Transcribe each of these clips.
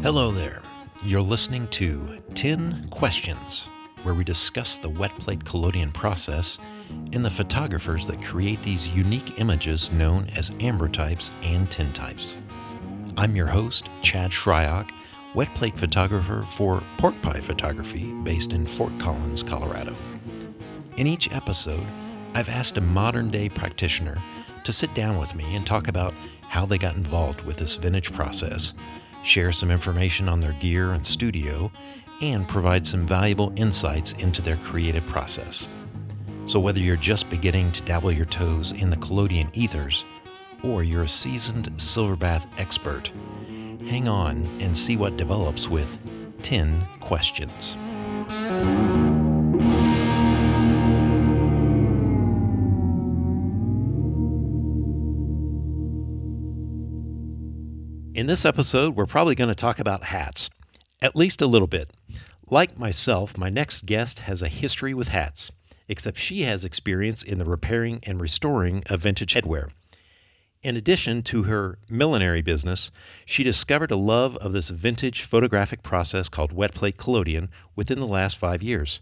Hello there. You're listening to 10 Questions, where we discuss the wetplate collodion process and the photographers that create these unique images known as ambrotypes and tintypes. I'm your host, Chad Shryock, wetplate photographer for Pork Pie Photography based in Fort Collins, Colorado. In each episode, I've asked a modern-day practitioner to sit down with me and talk about how they got involved with this vintage process, share some information on their gear and studio, and provide some valuable insights into their creative process. So whether you're just beginning to dabble your toes in the collodion ethers, or you're a seasoned silverbath expert, hang on and see what develops with 10 questions. In this episode, we're probably going to talk about hats, at least a little bit. Like myself, my next guest has a history with hats, except she has experience in the repairing and restoring of vintage headwear. In addition to her millinery business, she discovered a love of this vintage photographic process called wetplate collodion within the last 5 years.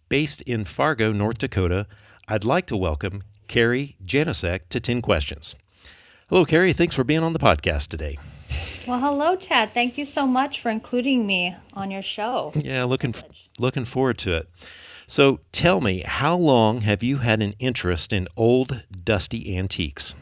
Based in Fargo, North Dakota, I'd like to welcome Kary Janousek to 10 Questions. Hello, Kary. Thanks for being on the podcast today. Well, hello, Chad. Thank you so much for including me on your show. Yeah, looking forward to it. So tell me, how long have you had an interest in old, dusty antiques?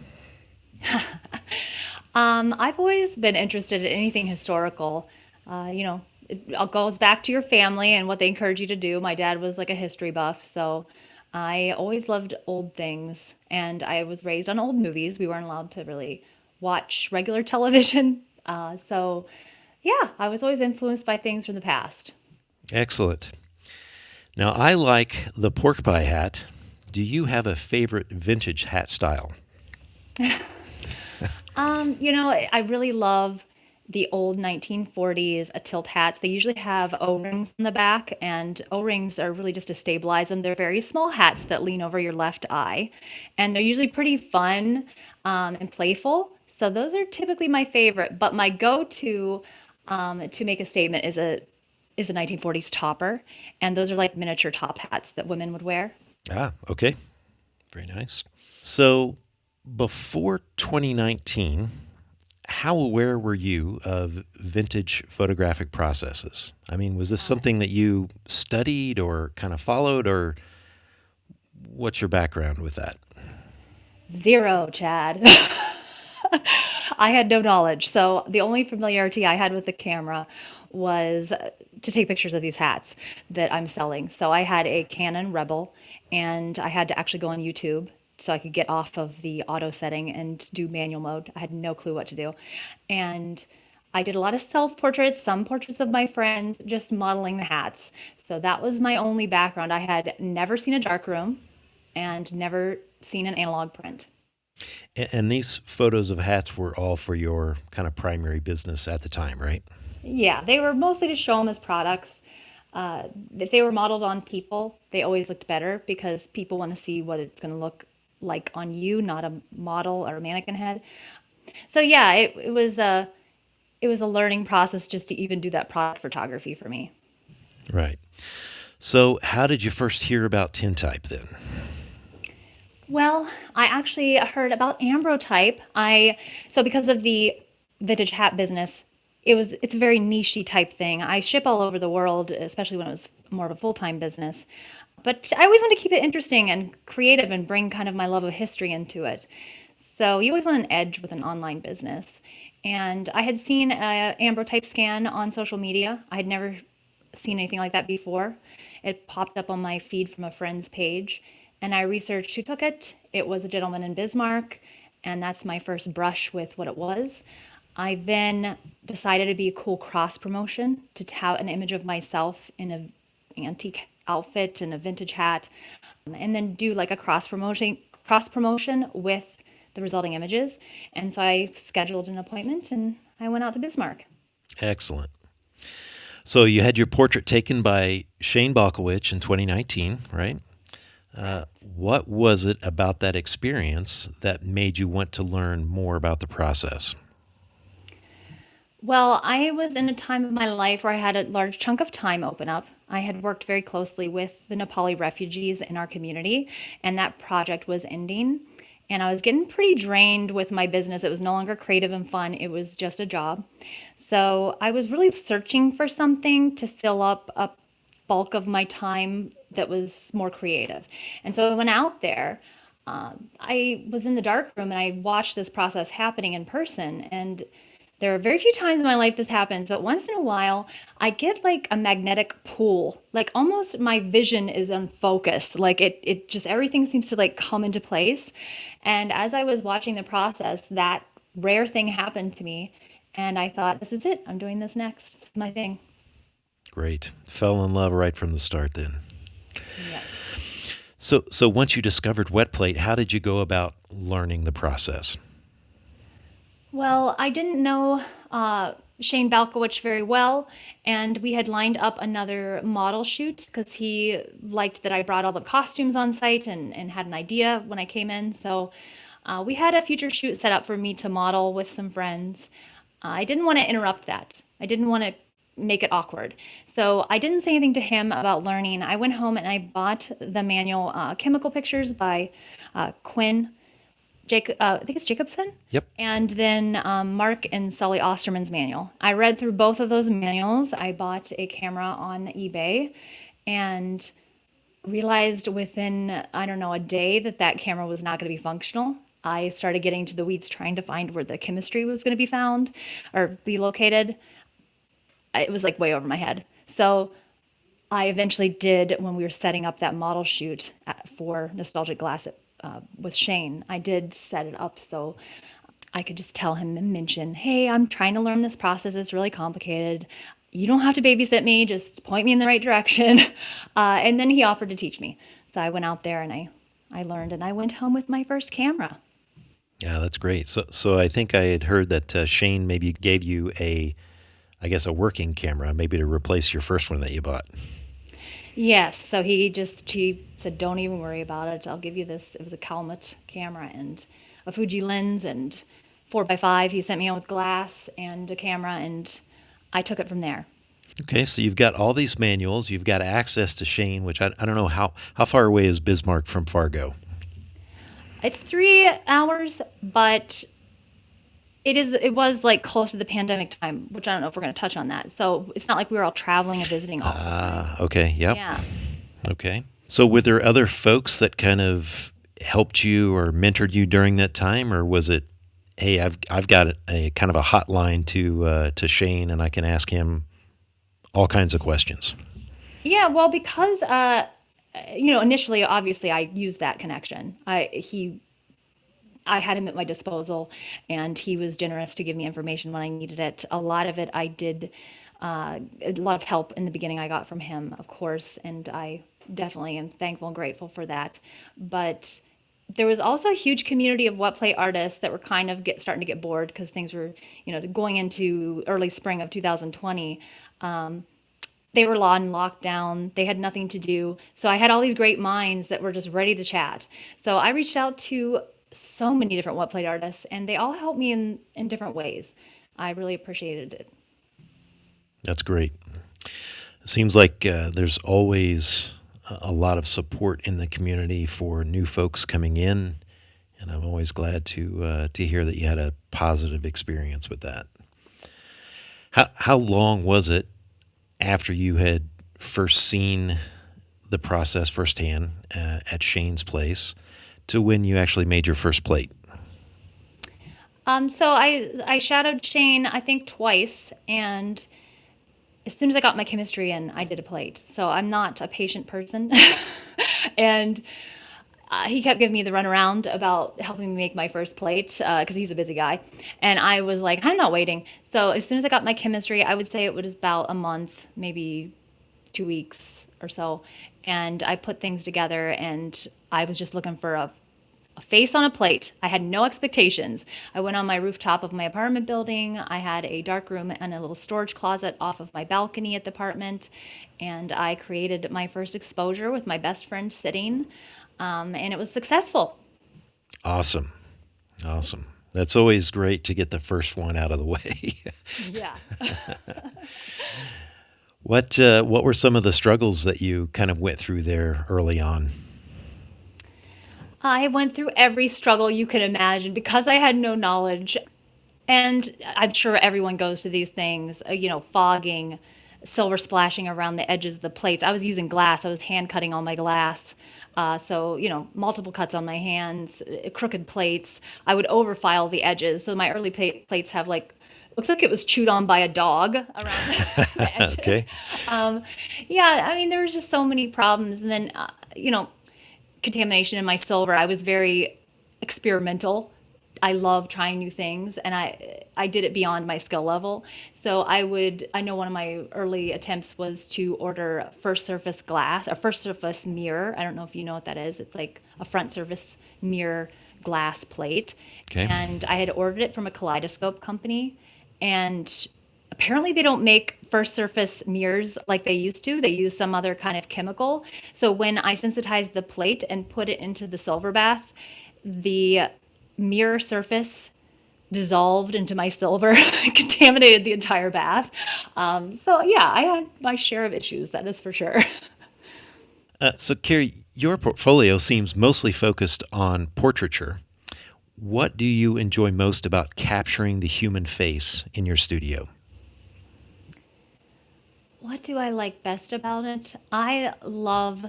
I've always been interested in anything historical. It all goes back to your family and what they encourage you to do. My dad was like a history buff, so I always loved old things. And I was raised on old movies. We weren't allowed to really watch regular television. I was always influenced by things from the past. Excellent. Now, I like the pork pie hat. Do you have a favorite vintage hat style? I really love the old 1940s tilt hats. They usually have O-rings in the back, and O-rings are really just to stabilize them. They're very small hats that lean over your left eye, and they're usually pretty fun and playful. So those are typically my favorite. But my go-to to make a statement is a 1940s topper, and those are like miniature top hats that women would wear. Ah, okay. Very nice. So before 2019, how aware were you of vintage photographic processes? I mean, was this something that you studied or kind of followed, or what's your background with that? Zero, Chad. I had no knowledge. So the only familiarity I had with the camera was to take pictures of these hats that I'm selling. So I had a Canon Rebel, and I had to actually go on YouTube so I could get off of the auto setting and do manual mode. I had no clue what to do. And I did a lot of self portraits, some portraits of my friends, just modeling the hats. So that was my only background. I had never seen a darkroom and never seen an analog print. And these photos of hats were all for your kind of primary business at the time, right? Yeah, they were mostly to show them as products. If they were modeled on people, they always looked better because people want to see what it's going to look like on you, not a model or a mannequin head. So yeah, it was a learning process just to even do that product photography for me. Right. So how did you first hear about tintype then? Well, I actually heard about ambrotype. So because of the vintage hat business, it's a very nichey type thing. I ship all over the world, especially when it was more of a full-time business. But I always want to keep it interesting and creative and bring kind of my love of history into it. So you always want an edge with an online business. And I had seen a ambrotype scan on social media. I had never seen anything like that before. It popped up on my feed from a friend's page, and I researched who took it. It was a gentleman in Bismarck, and that's my first brush with what it was. I then decided it'd be a cool cross promotion to tout an image of myself in an antique outfit and a vintage hat, and then do like a cross promotion with the resulting images. And so I scheduled an appointment and I went out to Bismarck. Excellent. So you had your portrait taken by Shane Balkowicz in 2019, right? What was it about that experience that made you want to learn more about the process? Well, I was in a time of my life where I had a large chunk of time open up. I had worked very closely with the Nepali refugees in our community, and that project was ending. And I was getting pretty drained with my business. It was no longer creative and fun, it was just a job. So I was really searching for something to fill up a bulk of my time that was more creative. And so I went out there. I was in the dark room and I watched this process happening in person. And there are very few times in my life this happens, but once in a while, I get like a magnetic pull. Like almost my vision is unfocused. Like it just everything seems to like come into place. And as I was watching the process, that rare thing happened to me. And I thought, this is it. I'm doing this next. It's my thing. Great. Fell in love right from the start then. Yes. So once you discovered wet plate, how did you go about learning the process? Well, I didn't know Shane Balkowicz very well, and we had lined up another model shoot because he liked that I brought all the costumes on site and had an idea when I came in. So we had a future shoot set up for me to model with some friends. I didn't want to interrupt that. I didn't want to make it awkward. So I didn't say anything to him about learning. I went home and I bought the manual Chemical Pictures by Quinn I think it's Jacobson, Yep. and then Mark and Sully Osterman's manual. I read through both of those manuals. I bought a camera on eBay and realized within, I don't know, a day that that camera was not going to be functional. I started getting to the weeds trying to find where the chemistry was going to be found or be located. It was like way over my head. So I eventually did when we were setting up that model shoot for Nostalgic Glass with Shane. I did set it up so I could just tell him and mention, hey, I'm trying to learn this process. It's really complicated. You don't have to babysit me, just point me in the right direction. And then he offered to teach me. So I went out there and I learned and I went home with my first camera. Yeah, that's great. So I think I had heard that Shane maybe gave you I guess, a working camera, maybe to replace your first one that you bought. Yes, so he said, don't even worry about it. I'll give you this. It was a Calmet camera and a Fuji lens and 4x5. He sent me on with glass and a camera, and I took it from there. Okay, so you've got all these manuals. You've got access to Shane, which I don't know how far away is Bismarck from Fargo. It's 3 hours, but it was like close to the pandemic time, which I don't know if we're going to touch on that. So it's not like we were all traveling and visiting all the time. Okay, yep. Yeah. Okay. So were there other folks that kind of helped you or mentored you during that time, or was it, hey, I've got a kind of a hotline to Shane, and I can ask him all kinds of questions? Yeah, well, because initially, obviously, I used that connection. I had him at my disposal, and he was generous to give me information when I needed it. A lot of it I did, a lot of help in the beginning I got from him, of course, and I definitely am thankful and grateful for that. But there was also a huge community of wet play artists that were kind of starting to get bored because things were, going into early spring of 2020. They were on lockdown. They had nothing to do. So I had all these great minds that were just ready to chat. So I reached out to so many different wet plate artists, and they all helped me in different ways. I really appreciated it. That's great. It seems like there's always a lot of support in the community for new folks coming in, and I'm always glad to hear that you had a positive experience with that. How long was it after you had first seen the process firsthand at Shane's place to when you actually made your first plate? So I shadowed Shane, I think twice, and as soon as I got my chemistry in, I did a plate. So I'm not a patient person, and he kept giving me the runaround about helping me make my first plate because he's a busy guy, and I was like, I'm not waiting. So as soon as I got my chemistry, I would say it was about a month, maybe 2 weeks or so, and I put things together, and I was just looking for a face on a plate. I had no expectations. I went on my rooftop of my apartment building. I had a dark room and a little storage closet off of my balcony at the apartment. And I created my first exposure with my best friend sitting. And it was successful. Awesome. Awesome. That's always great to get the first one out of the way. Yeah. What were some of the struggles that you kind of went through there early on? I went through every struggle you could imagine because I had no knowledge. And I'm sure everyone goes to these things, fogging, silver splashing around the edges of the plates. I was using glass, I was hand cutting all my glass. So, multiple cuts on my hands, crooked plates. I would overfile the edges. So my early plates have like, looks like it was chewed on by a dog around the edges. Okay. Um, yeah, I mean, there was just so many problems. And then, contamination in my silver. I was very experimental. I love trying new things, and I did it beyond my skill level. So I know one of my early attempts was to order first surface glass, or first surface mirror. I don't know if you know what that is. It's like a front surface mirror glass plate. Okay. And I had ordered it from a kaleidoscope company, and apparently they don't make first surface mirrors like they used to. They use some other kind of chemical. So when I sensitized the plate and put it into the silver bath, the mirror surface dissolved into my silver, contaminated the entire bath. So yeah, I had my share of issues, that is for sure. So, Kary, your portfolio seems mostly focused on portraiture. What do you enjoy most about capturing the human face in your studio? What do I like best about it? I love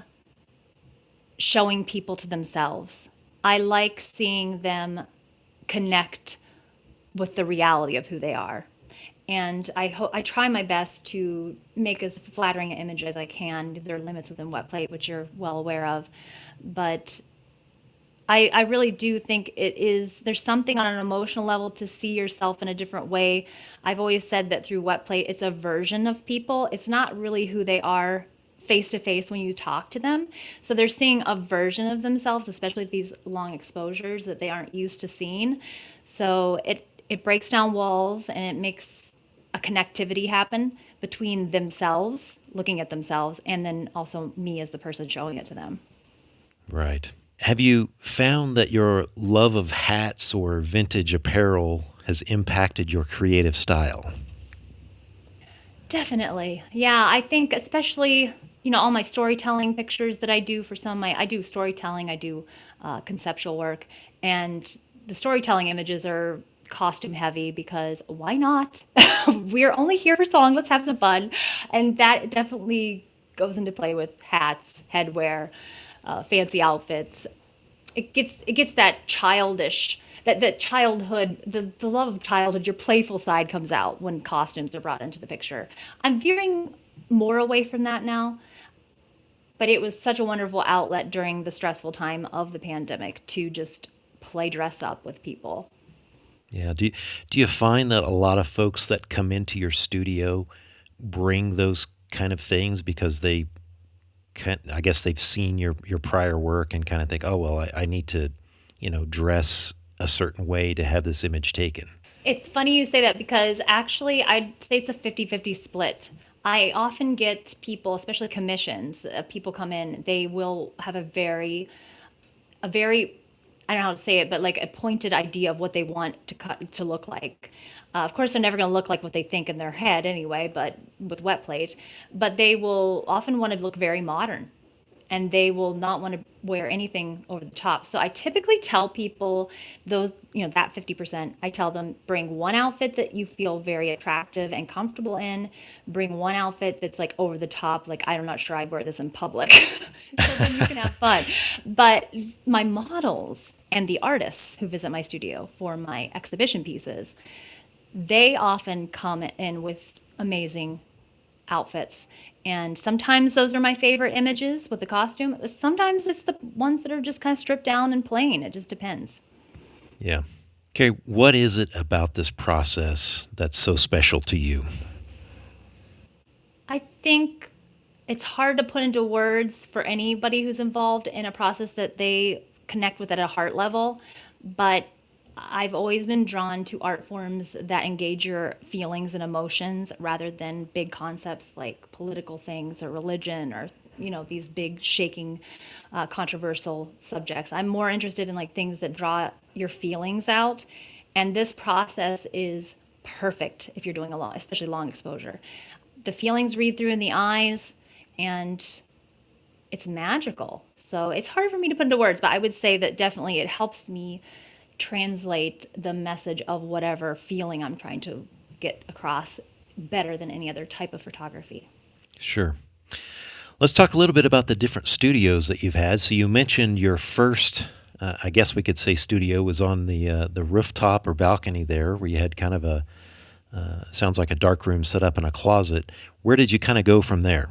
showing people to themselves. I like seeing them connect with the reality of who they are. And I try my best to make as flattering an image as I can. There are limits within wetplate, which you're well aware of. But I really do think there's something on an emotional level to see yourself in a different way. I've always said that through wetplate, it's a version of people. It's not really who they are face to face when you talk to them. So they're seeing a version of themselves, especially with these long exposures that they aren't used to seeing. So it breaks down walls and it makes a connectivity happen between themselves, looking at themselves, and then also me as the person showing it to them. Right. Have you found that your love of hats or vintage apparel has impacted your creative style? Definitely. Yeah, I think especially, all my storytelling pictures that I do for I do storytelling, I do conceptual work, and the storytelling images are costume heavy because why not? We're only here for song, let's have some fun. And that definitely goes into play with hats, headwear, fancy outfits. It gets that childish that childhood, the love of childhood, your playful side comes out when costumes are brought into the picture. I'm veering more away from that now, but it was such a wonderful outlet during the stressful time of the pandemic to just play dress up with people. Yeah. Do you find that a lot of folks that come into your studio bring those kind of things because I guess they've seen your prior work and kind of think, oh well, I need to, dress a certain way to have this image taken. It's funny you say that because actually I'd say it's a 50-50 split. I often get people, especially commissions, people come in, they will have a very I don't know how to say it, but like a pointed idea of what they want to cut to look like. Of course, they're never going to look like what they think in their head anyway, but with wet plate. But they will often want to look very modern, and they will not want to wear anything over the top. So I typically tell people that 50%, I tell them bring one outfit that you feel very attractive and comfortable in, bring one outfit that's like over the top, like I'm not sure I'd wear this in public. So then you can have fun. But my models and the artists who visit my studio for my exhibition pieces, they often come in with amazing outfits. And sometimes those are my favorite images with the costume. Sometimes it's the ones that are just kind of stripped down and plain. It just depends. Yeah. Okay, what is it about this process that's so special to you? I think it's hard to put into words for anybody who's involved in a process that they connect with at a heart level, but I've always been drawn to art forms that engage your feelings and emotions rather than big concepts like political things or religion or these big shaking controversial subjects. I'm more interested in like things that draw your feelings out And this process is perfect if you're doing a long, especially long exposure. The feelings read through in the eyes, and it's magical. So it's hard for me to put into words, but I would say that definitely it helps me translate the message of whatever feeling I'm trying to get across better than any other type of photography. Sure. Let's talk a little bit about the different studios that you've had. So you mentioned your first, I guess we could say, studio was on the rooftop or balcony there, where you had kind of a sounds like a dark room set up in a closet. Where did you kind of go from there?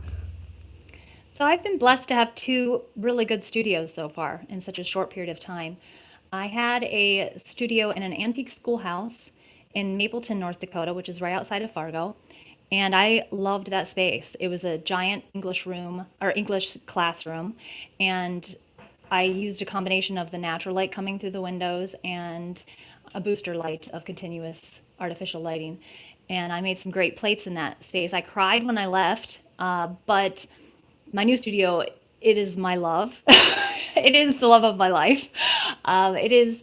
So I've been blessed to have two really good studios so far in such a short period of time. I had a studio in an antique schoolhouse in Mapleton, North Dakota, which is right outside of Fargo. And I loved that space. It was a giant English room or English classroom. And I used a combination of the natural light coming through the windows and a booster light of continuous artificial lighting. And I made some great plates in that space. I cried when I left, but my new studio, it is my love. It is the love of my life. It is,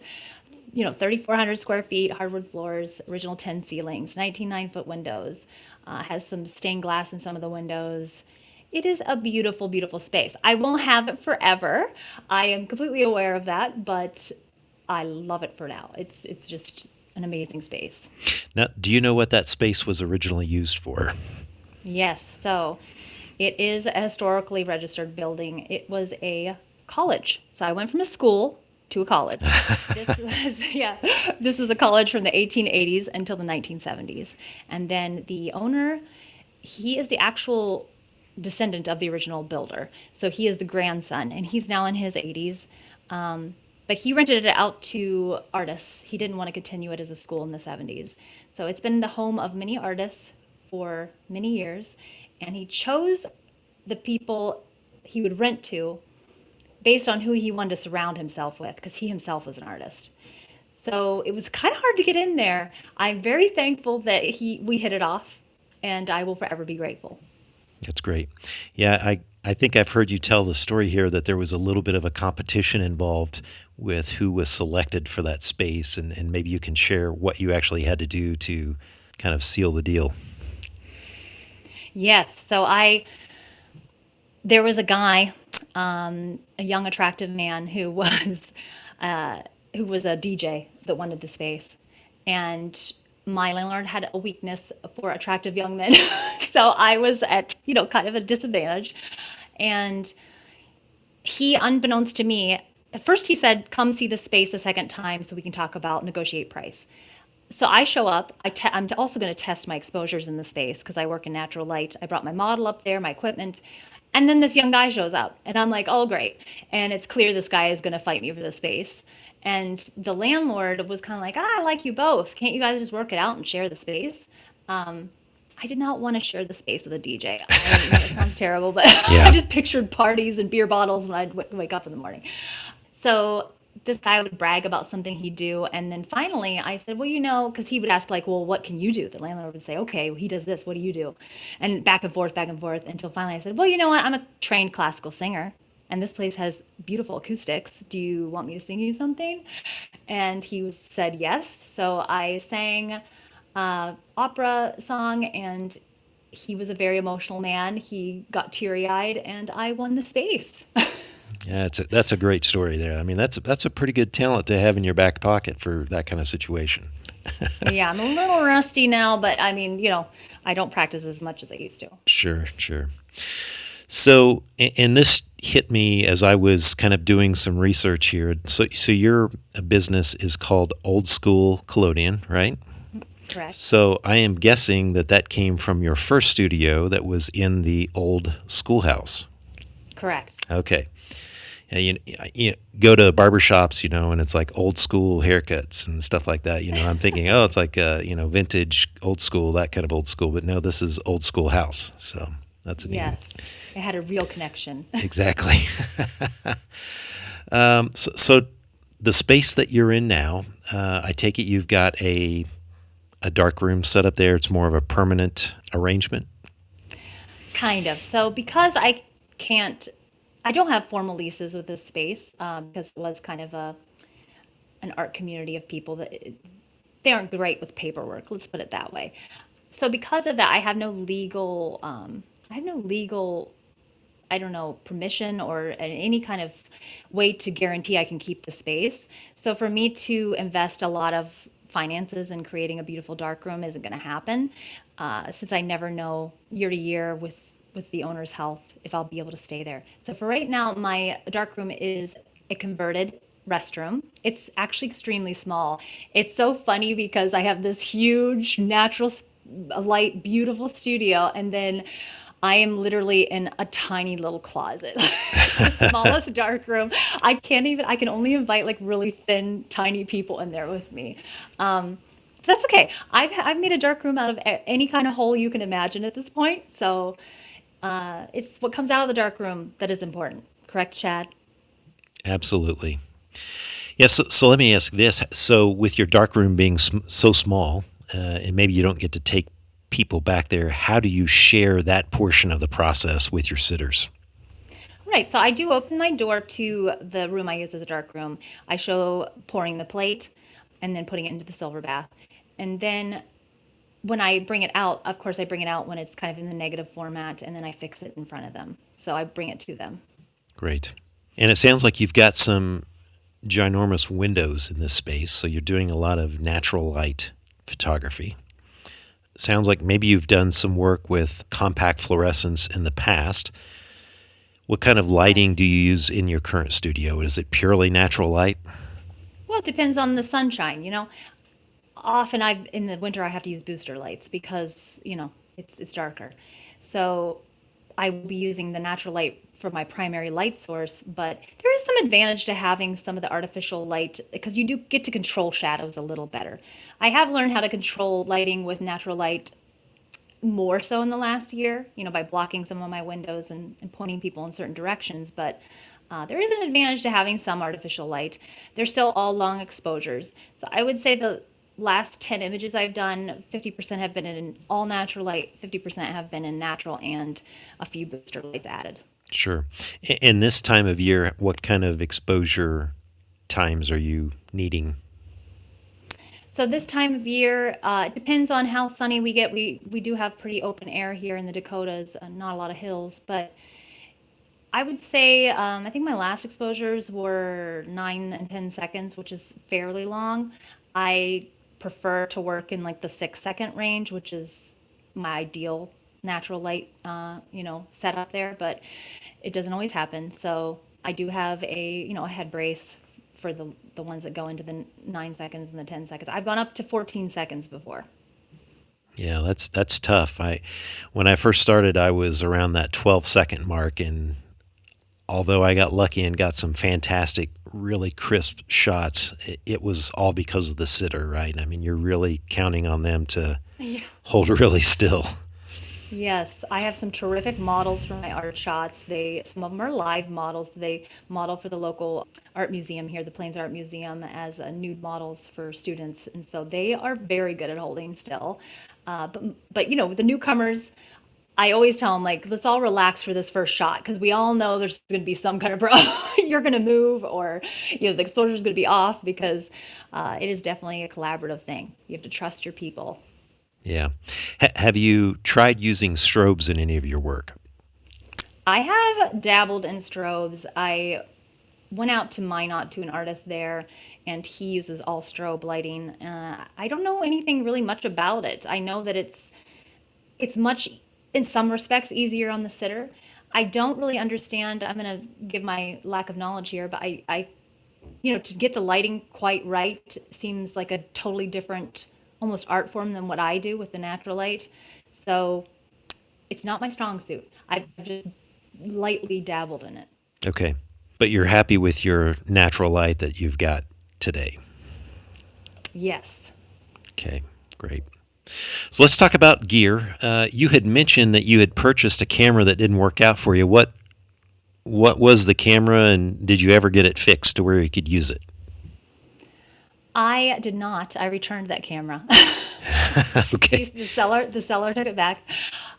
3,400 square feet, hardwood floors, original 10 ceilings, 19 9-foot windows, has some stained glass in some of the windows. It is a beautiful, beautiful space. I won't have it forever. I am completely aware of that, but I love it for now. It's just an amazing space. Now, do you know what that space was originally used for? Yes, so it is a historically registered building. It was a college. So I went from a school to a college. This was, yeah, this was a college from the 1880s until the 1970s. And then the owner, he is the actual descendant of the original builder. So he is the grandson, and he's now in his 80s. But he rented it out to artists. He didn't want to continue it as a school in the 70s. So it's been the home of many artists for many years. And he chose the people he would rent to based on who he wanted to surround himself with, because he himself was an artist. So it was kind of hard to get in there. I'm very thankful that we hit it off, and I will forever be grateful. That's great. Yeah, I think I've heard you tell the story here that there was a little bit of a competition involved with who was selected for that space, and maybe you can share what you actually had to do to kind of seal the deal. Yes, there was a guy, a young, attractive man who was a DJ that wanted the space, and my landlord had a weakness for attractive young men, so I was at kind of a disadvantage, and he, unbeknownst to me, at first he said, "Come see the space a second time so we can talk about negotiate price." So I show up. I'm also going to test my exposures in the space because I work in natural light. I brought my model up there, my equipment. And then this young guy shows up, and I'm like, oh, great. And it's clear this guy is going to fight me for the space. And the landlord was kind of like, I like you both. Can't you guys just work it out and share the space? I did not want to share the space with a DJ. I know it sounds terrible, but I Yeah. just pictured parties and beer bottles when I'd wake up in the morning. So this guy would brag about something he'd do. And then finally I said, well, because he would ask, like, well, what can you do? The landlord would say, okay, well, he does this. What do you do? And back and forth until finally I said, well, you know what? I'm a trained classical singer. And this place has beautiful acoustics. Do you want me to sing you something? And said yes. So I sang opera song, and he was a very emotional man. He got teary-eyed, and I won the space. Yeah, that's a great story there. I mean, that's a pretty good talent to have in your back pocket for that kind of situation. Yeah, I'm a little rusty now, but I mean, I don't practice as much as I used to. Sure, sure. So, and this hit me as I was kind of doing some research here. So your business is called Old School Collodion, right? Correct. So I am guessing that came from your first studio that was in the old schoolhouse. Correct. Okay. Yeah, you go to barbershops, and it's like old school haircuts and stuff like that. I'm thinking, oh, it's like, vintage, old school, that kind of old school. But no, this is old school house. So that's a neat. Yes, it had a real connection. Exactly. So the space that you're in now, I take it you've got a dark room set up there. It's more of a permanent arrangement. Kind of. So because I don't have formal leases with this space because it was kind of an art community of people that they aren't great with paperwork. Let's put it that way. So because of that, I have no legal, I don't know, permission or any kind of way to guarantee I can keep the space. So for me to invest a lot of finances in creating a beautiful darkroom isn't going to happen, since I never know year to year with the owner's health if I'll be able to stay there. So for right now, my darkroom is a converted restroom. It's actually extremely small. It's so funny because I have this huge natural light, beautiful studio, and then I am literally in a tiny little closet. It's the smallest dark room. I can only invite like really thin, tiny people in there with me. That's okay. I've made a dark room out of any kind of hole you can imagine at this point. So it's what comes out of the dark room that is important. Correct, Chad? Absolutely. Yes. So let me ask this. So with your darkroom being so small, and maybe you don't get to take people back there, how do you share that portion of the process with your sitters? Right. So I do open my door to the room I use as a dark room. I show pouring the plate and then putting it into the silver bath. And then when I bring it out, of course, I bring it out when it's kind of in the negative format, and then I fix it in front of them. So I bring it to them. Great. And it sounds like you've got some ginormous windows in this space, so you're doing a lot of natural light photography. Sounds like maybe you've done some work with compact fluorescence in the past. What kind of lighting Yes. do you use in your current studio? Is it purely natural light? Well, it depends on the sunshine. Often in the winter I have to use booster lights because it's darker. So I will be using the natural light for my primary light source, but there is some advantage to having some of the artificial light because you do get to control shadows a little better. I have learned how to control lighting with natural light more so in the last year, by blocking some of my windows and pointing people in certain directions. But there is an advantage to having some artificial light. They're still all long exposures. So I would say the last 10 images I've done, 50% have been in all natural light, 50% have been in natural, and a few booster lights added. Sure. In this time of year, what kind of exposure times are you needing? So this time of year, it depends on how sunny we get. We do have pretty open air here in the Dakotas, not a lot of hills, but I would say I think my last exposures were 9 and 10 seconds, which is fairly long. I prefer to work in like the 6 second range, which is my ideal natural light, setup there, but it doesn't always happen. So I do have a head brace for the ones that go into the 9 seconds and the 10 seconds. I've gone up to 14 seconds before. Yeah, that's tough. When I first started, I was around that 12-second mark, and although I got lucky and got some fantastic, really crisp shots, it was all because of the sitter, right? I mean, you're really counting on them to Yeah. hold really still. Yes, I have some terrific models for my art shots. Some of them are live models. They model for the local art museum here, the Plains Art Museum, as nude models for students, and so they are very good at holding still. But the newcomers, I always tell them like, let's all relax for this first shot because we all know there's going to be some kind of you're going to move, or the exposure is going to be off because it is definitely a collaborative thing. You have to trust your people. Yeah. Have you tried using strobes in any of your work? I have dabbled in strobes. I went out to Minot to an artist there, and he uses all strobe lighting. I don't know anything really much about it. I know that it's much, in some respects, easier on the sitter. I don't really understand. I'm going to give my lack of knowledge here, but to get the lighting quite right seems like a totally different, almost art form than what I do with the natural light. So it's not my strong suit. I've just lightly dabbled in it. Okay. But you're happy with your natural light that you've got today. Yes. Okay, great. So let's talk about gear. You had mentioned that you had purchased a camera that didn't work out for you. What was the camera, and did you ever get it fixed to where you could use it? I did not. I returned that camera. Okay. The seller took it back.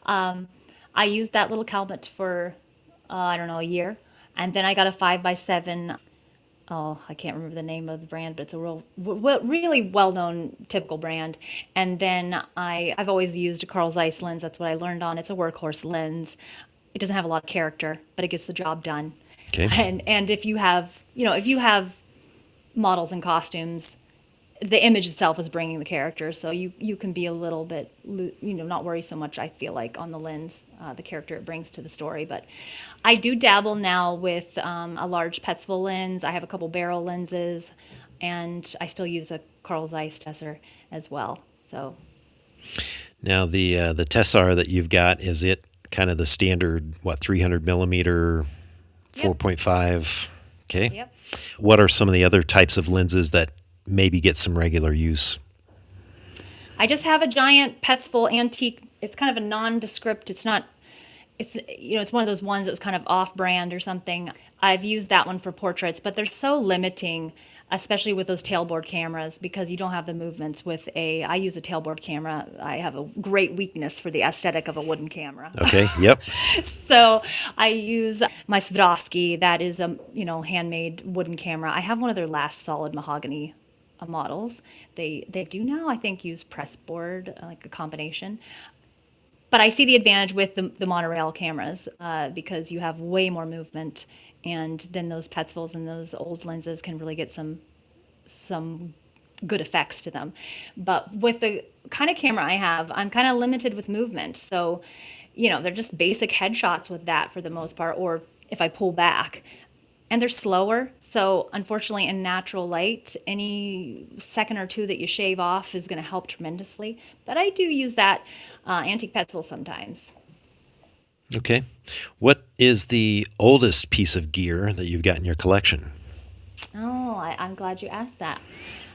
I used that little cabinet for I don't know, a year, and then I got a 5x7 oh, I can't remember the name of the brand, but it's a really well-known typical brand. And then I've always used a Carl Zeiss lens. That's what I learned on. It's a workhorse lens. It doesn't have a lot of character, but it gets the job done. Okay. And if you have, if you have models and costumes, the image itself is bringing the character, so you can be a little bit, not worry so much, I feel like, on the lens, the character it brings to the story. But I do dabble now with a large Petzval lens. I have a couple barrel lenses, and I still use a Carl Zeiss Tessar as well. So Now the Tessar that you've got, is it kind of the standard 300 millimeter, Yep. 4.5? Okay. Yep. What are some of the other types of lenses that maybe get some regular use? I just have a giant Petzval antique. It's kind of a nondescript. It's not. It's one of those ones that was kind of off-brand or something. I've used that one for portraits, but they're so limiting, especially with those tailboard cameras, because you don't have the movements with I use a tailboard camera. I have a great weakness for the aesthetic of a wooden camera. Okay. Yep. So I use my Swarovski. That is a handmade wooden camera. I have one of their last solid mahogany models. They do now, I think, use press board, like a combination. But I see the advantage with the monorail cameras, because you have way more movement, and then those Petzvals and those old lenses can really get some good effects to them. But with the kind of camera I have, I'm kind of limited with movement. So, they're just basic headshots with that for the most part, or if I pull back. And they're slower. So, unfortunately, in natural light, any second or two that you shave off is going to help tremendously. But I do use that antique Petzval sometimes. Okay. What is the oldest piece of gear that you've got in your collection? Oh, I'm glad you asked that.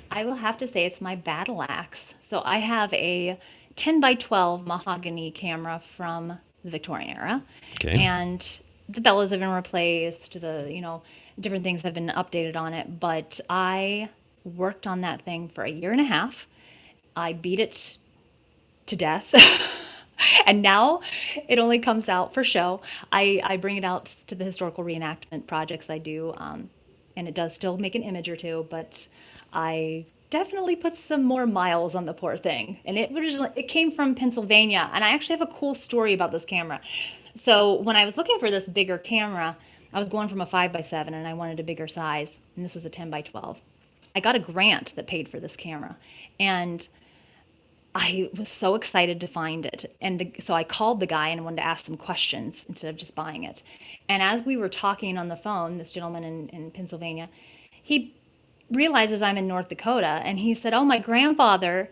I will have to say it's my battle axe. So I have a 10 by 12 mahogany camera from the Victorian era. Okay. And the bellows have been replaced, different things have been updated on it, but I worked on that thing for a year and a half. I beat it to death. And now it only comes out for show. I bring it out to the historical reenactment projects I do, and it does still make an image or two, but I definitely put some more miles on the poor thing. And it came from Pennsylvania, and I actually have a cool story about this camera. So when I was looking for this bigger camera, I was going from a 5x7 and I wanted a bigger size, and this was a 10x12. I got a grant that paid for this camera, and I was so excited to find it. And so I called the guy and wanted to ask some questions instead of just buying it. And as we were talking on the phone, this gentleman in Pennsylvania, he realizes I'm in North Dakota, and he said, "Oh, my grandfather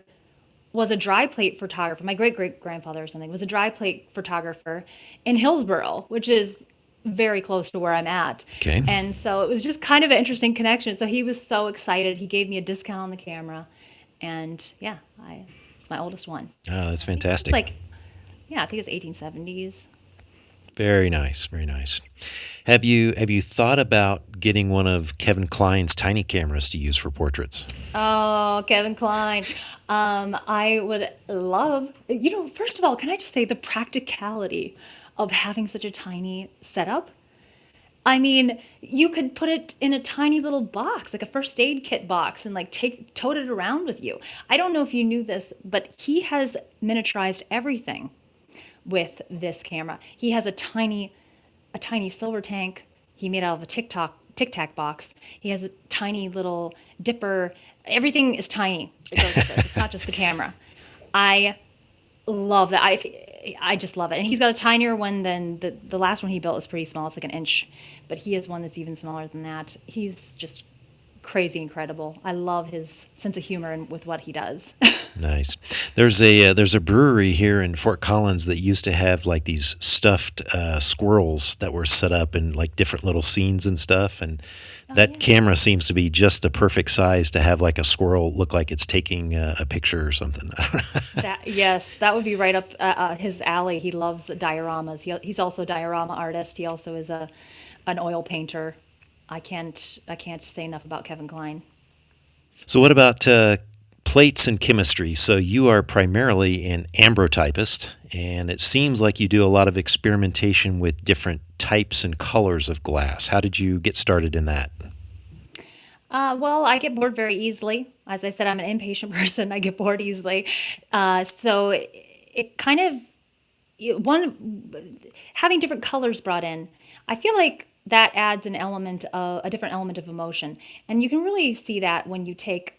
was a dry plate photographer. My great-great-grandfather or something was a dry plate photographer in Hillsboro," which is very close to where I'm at. Okay. And so it was just kind of an interesting connection. So he was so excited. He gave me a discount on the camera. And yeah, it's my oldest one. Oh, that's It's fantastic. like, yeah, I think it's 1870s. Very nice. Very nice. Have you thought about getting one of Kevin Kline's tiny cameras to use for portraits? Oh, Kevin Kline. I would love, first of all, can I just say the practicality of having such a tiny setup? I mean, you could put it in a tiny little box, like a first aid kit box, and like tote it around with you. I don't know if you knew this, but he has miniaturized everything with this camera. He has a tiny silver tank he made out of a Tic Tac box. He has a tiny little dipper. Everything is tiny that goes with this. It's not just the camera. I love that. I just love it. And he's got a tinier one than the last one he built is pretty small. It's like an inch, but he has one that's even smaller than that. He's just crazy incredible. I love his sense of humor and with what he does. Nice. There's a brewery here in Fort Collins that used to have like these stuffed squirrels that were set up in like different little scenes and stuff, and that Yeah. camera seems to be just the perfect size to have like a squirrel look like it's taking a picture or something. Yes, that would be right up his alley. He loves dioramas. He's also a diorama artist. He also is an oil painter. I can't say enough about Kevin Kline. So what about plates and chemistry? So you are primarily an ambrotypist, and it seems like you do a lot of experimentation with different types and colors of glass. How did you get started in that? Well, I get bored very easily. As I said, I'm an impatient person. I get bored easily. So it kind of one having different colors brought in. I feel like that adds a different element of emotion, and you can really see that when you take,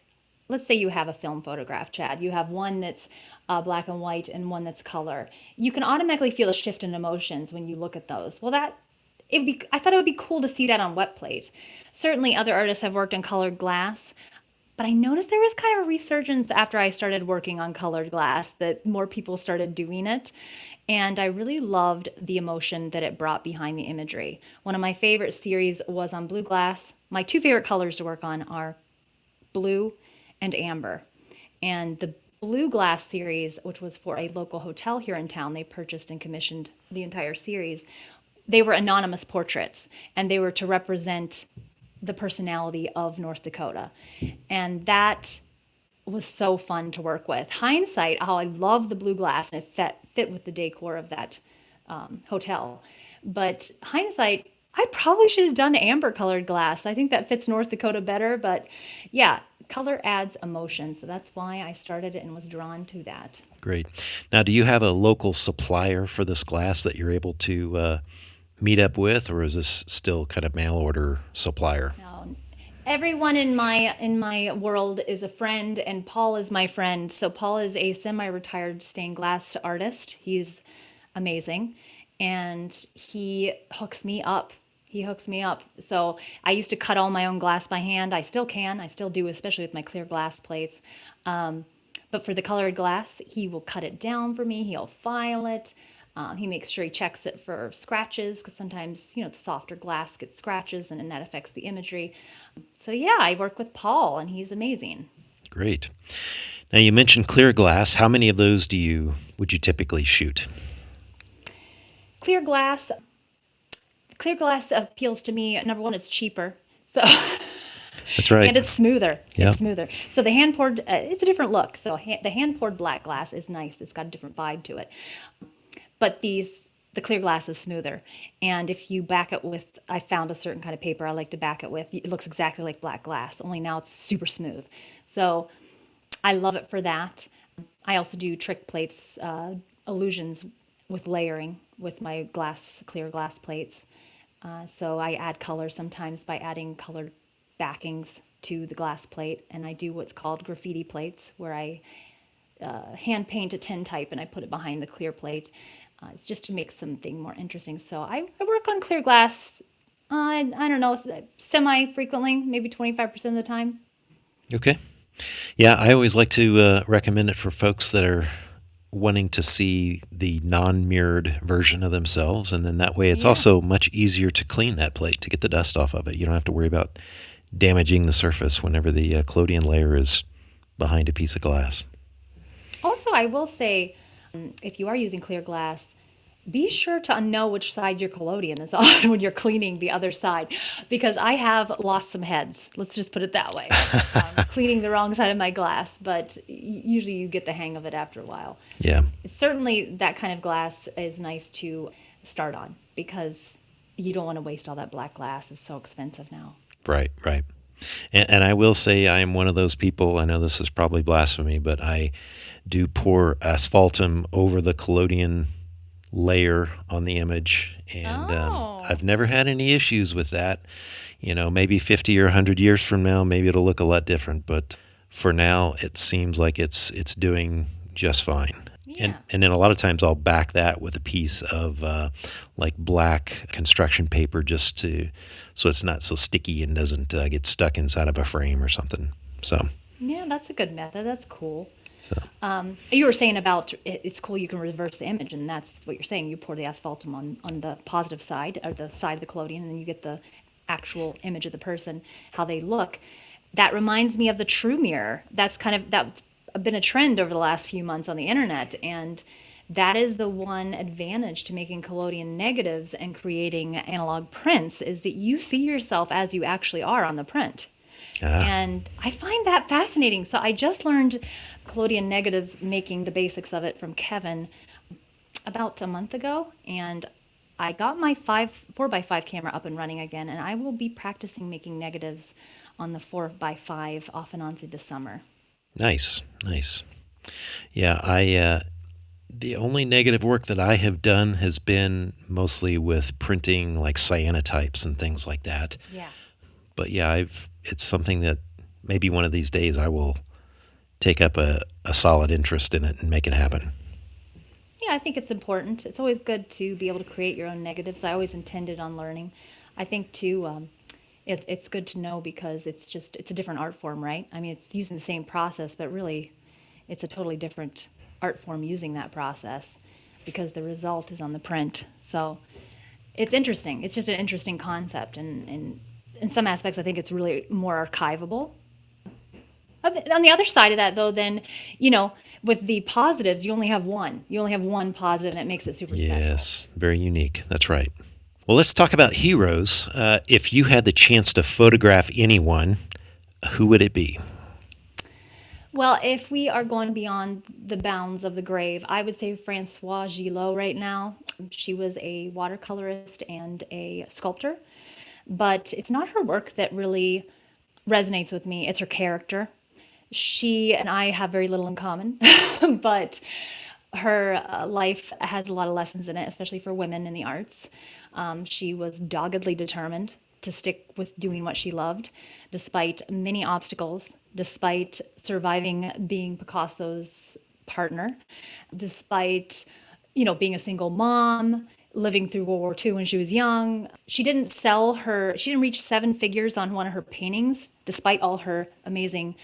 let's say you have a film photograph, Chad. You have one that's black and white and one that's color. You can automatically feel a shift in emotions when you look at those. Well, I thought it would be cool to see that on wet plate. Certainly, other artists have worked on colored glass, but I noticed there was kind of a resurgence after I started working on colored glass that more people started doing it. And I really loved the emotion that it brought behind the imagery. One of my favorite series was on blue glass. My two favorite colors to work on are blue and amber. And the blue glass series, which was for a local hotel here in town, they purchased and commissioned the entire series. They were anonymous portraits, and they were to represent the personality of North Dakota. And that was so fun to work with. Hindsight, oh, I love the blue glass, and it fit with the decor of that hotel. But hindsight, I probably should have done amber colored glass. I think that fits North Dakota better. But yeah, color adds emotion. So that's why I started it and was drawn to that. Great. Now, do you have a local supplier for this glass that you're able to meet up with, or is this still kind of mail order supplier? Now, everyone in my world is a friend, and Paul is my friend. So Paul is a semi-retired stained glass artist. He's amazing, and he hooks me up. He hooks me up. So I used to cut all my own glass by hand. I still can. I still do, especially with my clear glass plates. But for the colored glass, he will cut it down for me. He'll file it. He makes sure he checks it for scratches because sometimes, the softer glass gets scratches and that affects the imagery. So yeah, I work with Paul and he's amazing. Great. Now, you mentioned clear glass. How many of those would you typically shoot? Clear glass. Clear glass appeals to me. Number one, it's cheaper. So That's right. and it's smoother. Yeah. It's smoother. So the hand poured, it's a different look. So the hand poured black glass is nice. It's got a different vibe to it. But the clear glass is smoother. And if you back it with, I found a certain kind of paper I like to back it with. It looks exactly like black glass, only now it's super smooth. So I love it for that. I also do trick plates, illusions with layering with my clear glass plates. So I add color sometimes by adding colored backings to the glass plate. And I do what's called graffiti plates, where I hand paint a tintype and I put it behind the clear plate. It's just to make something more interesting. So I work on clear glass, I don't know, semi-frequently, maybe 25% of the time. Okay. Yeah, I always like to recommend it for folks that are wanting to see the non-mirrored version of themselves, and then that way it's Yeah. also much easier to clean that plate, to get the dust off of it. You don't have to worry about damaging the surface whenever the collodion layer is behind a piece of glass. Also, I will say, if you are using clear glass, be sure to know which side your collodion is on when you're cleaning the other side, because I have lost some heads. Let's just put it that way. Cleaning the wrong side of my glass, but usually you get the hang of it after a while. Yeah. Certainly, that kind of glass is nice to start on because you don't want to waste all that black glass. It's so expensive now. Right, right. And I will say I am one of those people, I know this is probably blasphemy, but I do pour asphaltum over the collodion layer on the image, and Oh. I've never had any issues with that. Maybe 50 or 100 years from now, maybe it'll look a lot different, but for now, it seems like it's doing just fine. Yeah. And then a lot of times I'll back that with a piece of like black construction paper so it's not so sticky and doesn't get stuck inside of a frame or something. So Yeah, that's a good method. That's cool. So You were saying about it's cool you can reverse the image, and that's what you're saying. You pour the asphaltum on the positive side, or the side of the collodion, and then you get the actual image of the person, how they look. That reminds me of the true mirror. That's been a trend over the last few months on the internet, and that is the one advantage to making collodion negatives and creating analog prints, is that you see yourself as you actually are on the print. And I find that fascinating. So I just learned collodion negative, making the basics of it from Kevin about a month ago, and I got my 4x5 camera up and running again, and I will be practicing making negatives on the 4x5 off and on through the summer. Nice, nice. Yeah, the only negative work that I have done has been mostly with printing like cyanotypes and things like that. Yeah. But yeah, it's something that maybe one of these days I will take up a solid interest in it and make it happen. Yeah, I think it's important. It's always good to be able to create your own negatives. I always intended on learning. I think too, it's good to know because it's a different art form, right? I mean, it's using the same process, but really, it's a totally different art form using that process because the result is on the print. So it's interesting. It's just an interesting concept, and in some aspects, I think it's really more archivable. On the other side of that, though, then, with the positives, you only have one. You only have one positive, and it makes it super special. Yes, very unique. That's right. Well, let's talk about heroes. If you had the chance to photograph anyone, who would it be? Well, if we are going beyond the bounds of the grave, I would say Francois Gillot right now. She was a watercolorist and a sculptor, but it's not her work that really resonates with me, it's her character. She and I have very little in common, but her life has a lot of lessons in it, especially for women in the arts. She was doggedly determined to stick with doing what she loved, despite many obstacles, despite surviving being Picasso's partner, despite, being a single mom, living through World War II when she was young. She didn't reach seven figures on one of her paintings, despite all her amazing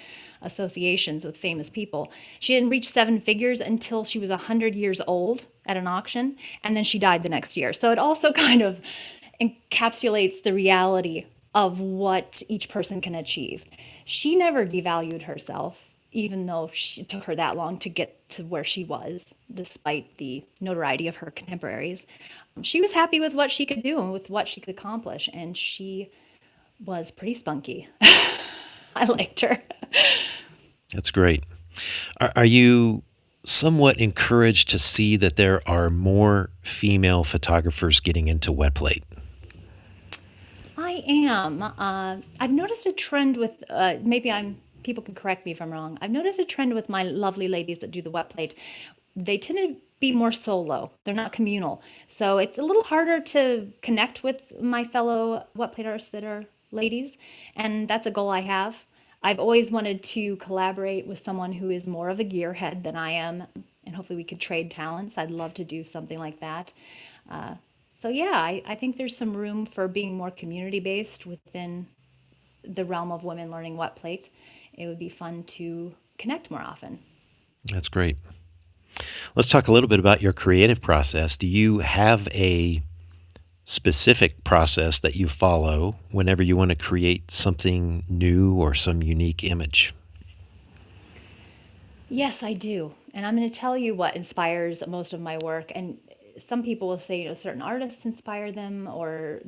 associations with famous people. She didn't reach seven figures until she was 100 years old at an auction, and then she died the next year. So it also kind of encapsulates the reality of what each person can achieve. She never devalued herself, even though it took her that long to get to where she was, despite the notoriety of her contemporaries. She was happy with what she could do and with what she could accomplish, and she was pretty spunky. I liked her. That's great. Are you somewhat encouraged to see that there are more female photographers getting into wetplate? I am. I've noticed a trend with people can correct me if I'm wrong. I've noticed a trend with my lovely ladies that do the wet plate. They tend to be more solo. They're not communal. So it's a little harder to connect with my fellow wet plate artists that are ladies. And that's a goal I have. I've always wanted to collaborate with someone who is more of a gearhead than I am. And hopefully we could trade talents. I'd love to do something like that. So yeah, I think there's some room for being more community based within the realm of women learning wet plate. It would be fun to connect more often. That's great. Let's talk a little bit about your creative process. Do you have a specific process that you follow whenever you want to create something new or some unique image? Yes, I do. And I'm going to tell you what inspires most of my work. And some people will say, certain artists inspire them or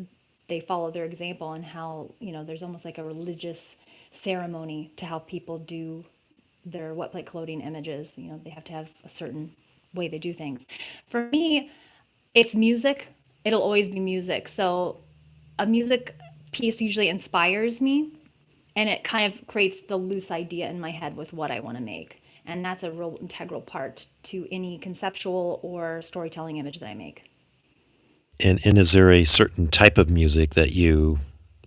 they follow their example, and how, there's almost like a religious ceremony to how people do their wet plate collodion images. They have to have a certain way they do things. For me, it's music. It'll always be music. So a music piece usually inspires me, and it kind of creates the loose idea in my head with what I want to make. And that's a real integral part to any conceptual or storytelling image that I make. And is there a certain type of music that you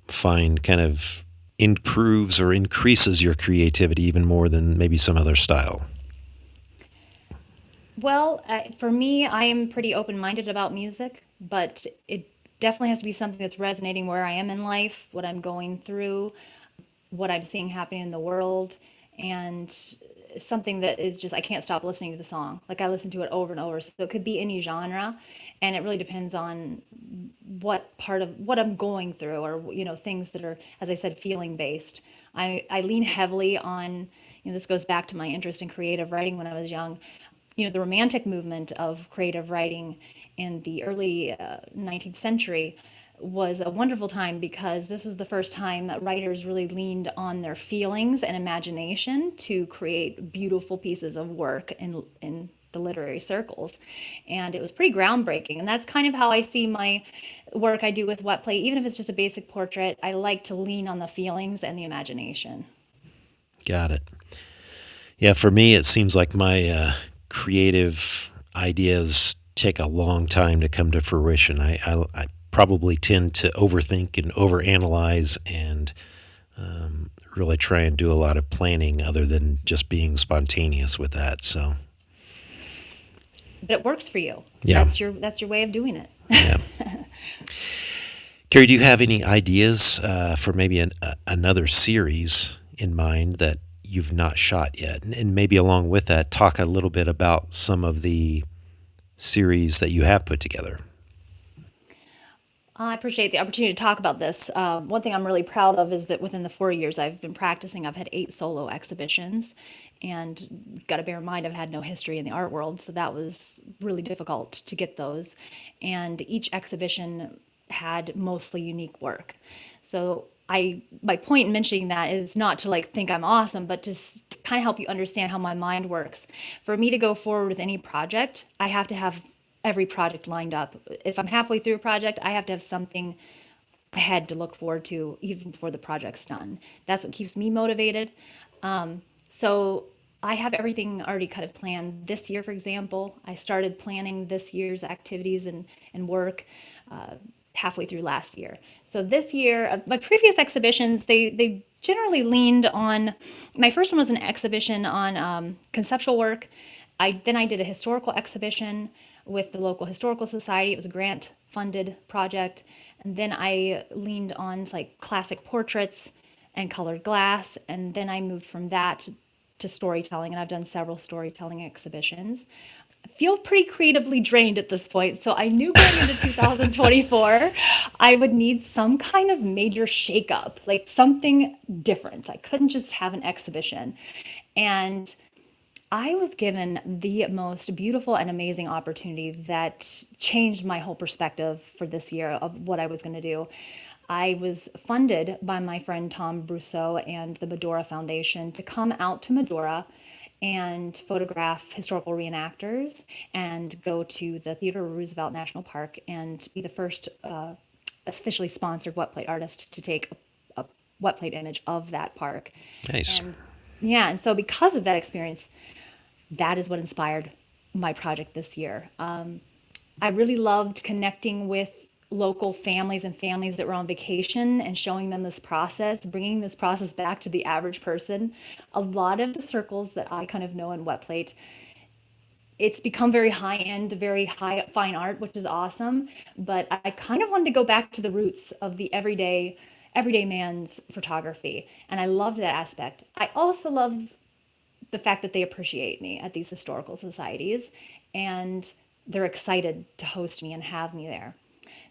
find kind of improves or increases your creativity even more than maybe some other style? Well, for me, I am pretty open minded about music, but it definitely has to be something that's resonating where I am in life, what I'm going through, what I'm seeing happening in the world, and something that is just, I can't stop listening to the song. Like I listen to it over and over. So it could be any genre, and it really depends on what part of what I'm going through, or things that are, as I said, feeling based. I lean heavily on, this goes back to my interest in creative writing when I was young. The romantic movement of creative writing in the early 19th century was a wonderful time because this was the first time that writers really leaned on their feelings and imagination to create beautiful pieces of work in the literary circles. And it was pretty groundbreaking. And that's kind of how I see my work I do with wet plate. Even if it's just a basic portrait, I like to lean on the feelings and the imagination. Got it. Yeah, for me, it seems like my creative ideas take a long time to come to fruition. I probably tend to overthink and overanalyze and really try and do a lot of planning other than just being spontaneous with that. So, But it works for you. yeah, That's your way of doing it. yeah. Kary, do you have any ideas for maybe another series in mind that you've not shot yet? And maybe along with that, talk a little bit about some of the series that you have put together. I appreciate the opportunity to talk about this. One thing I'm really proud of is that within the 4 years I've been practicing, I've had 8 solo exhibitions. And got to bear in mind, I've had no history in the art world, so that was really difficult to get those. And each exhibition had mostly unique work. So my point in mentioning that is not to like think I'm awesome, but to kind of help you understand how my mind works. For me to go forward with any project, I have to have every project lined up. If I'm halfway through a project, I have to have something ahead to look forward to even before the project's done. That's what keeps me motivated. So I have everything already kind of planned this year, for example. I started planning this year's activities and work halfway through last year. So this year, my previous exhibitions, they generally leaned on, my first one was an exhibition on conceptual work. Then I did a historical exhibition with the local historical society. It was a grant funded project. And then I leaned on like classic portraits and colored glass. And then I moved from that to storytelling, and I've done several storytelling exhibitions. I feel pretty creatively drained at this point, so I knew going into 2024 I would need some kind of major shakeup, like something different. I couldn't just have an exhibition. And I was given the most beautiful and amazing opportunity that changed my whole perspective for this year of what I was going to do. I was funded by my friend Tom Brousseau and the Medora Foundation to come out to Medora and photograph historical reenactors and go to the Theodore Roosevelt National Park and be the first officially sponsored wet plate artist to take a wet plate image of that park. Nice. And yeah, and so because of that experience, that is what inspired my project this year. I really loved connecting with local families and families that were on vacation and showing them this process, bringing this process back to the average person. A lot of the circles that I kind of know in wet plate, it's become very high end, very high fine art, which is awesome. But I kind of wanted to go back to the roots of the everyday man's photography. And I loved that aspect. I also love the fact that they appreciate me at these historical societies and they're excited to host me and have me there.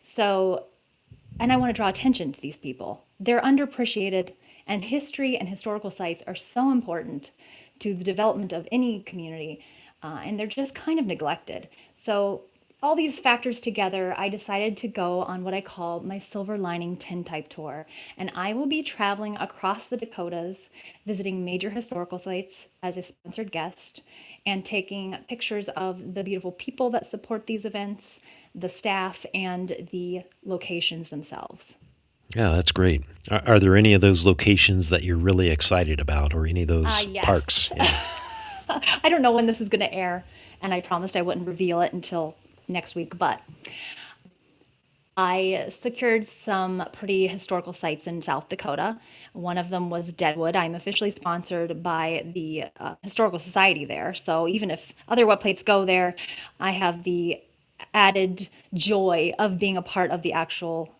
So, and I want to draw attention to these people. They're underappreciated, and history and historical sites are so important to the development of any community, and they're just kind of neglected. So, all these factors together, I decided to go on what I call my Silver Lining Tintype tour. And I will be traveling across the Dakotas, visiting major historical sites as a sponsored guest, and taking pictures of the beautiful people that support these events, the staff, and the locations themselves. Yeah, that's great. Are there any of those locations that you're really excited about, or any of those Yes. parks? Yeah. I don't know when this is going to air, and I promised I wouldn't reveal it until next week, but I secured some pretty historical sites in South Dakota. One of them was Deadwood. I'm officially sponsored by the Historical Society there. So even if other web plates go there, I have the added joy of being a part of the actual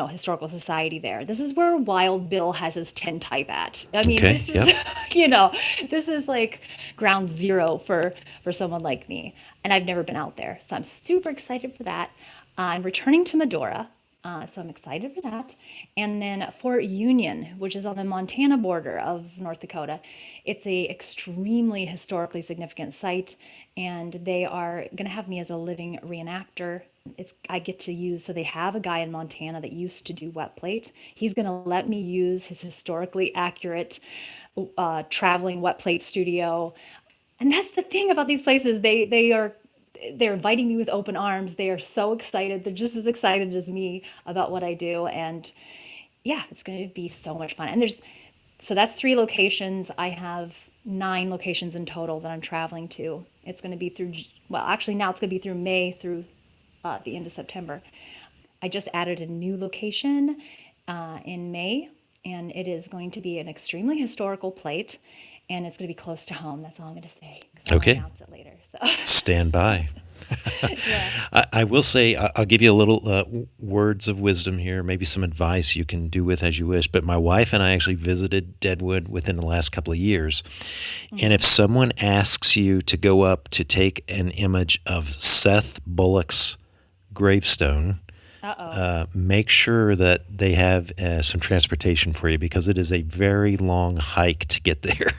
historical society there. This is where Wild Bill has his tintype at. I mean, Okay. this Yep. is, this is like ground zero for someone like me. And I've never been out there. So I'm super excited for that. I'm returning to Medora. So I'm excited for that. And then Fort Union, which is on the Montana border of North Dakota. It's a extremely historically significant site, and they are going to have me as a living reenactor. I get to use, so they have a guy in Montana that used to do wet plate. He's going to let me use his historically accurate traveling wet plate studio. And that's the thing about these places. They're inviting me with open arms. They are so excited. They're just as excited as me about what I do. And yeah, it's going to be so much fun. And so that's 3 locations. I have 9 locations in total that I'm traveling to. It's going to be through, well, actually now it's going to be through May through the end of September. I just added a new location in May, and it is going to be an extremely historical plate, and it's going to be close to home. That's all I'm going to say, because I'll Okay. announce it later. So Stand by. yeah. I will say, I'll give you a little words of wisdom here, maybe some advice you can do with as you wish. But my wife and I actually visited Deadwood within the last couple of years. And if someone asks you to go up to take an image of Seth Bullock's gravestone, Uh-oh. make sure that they have some transportation for you, because it is a very long hike to get there.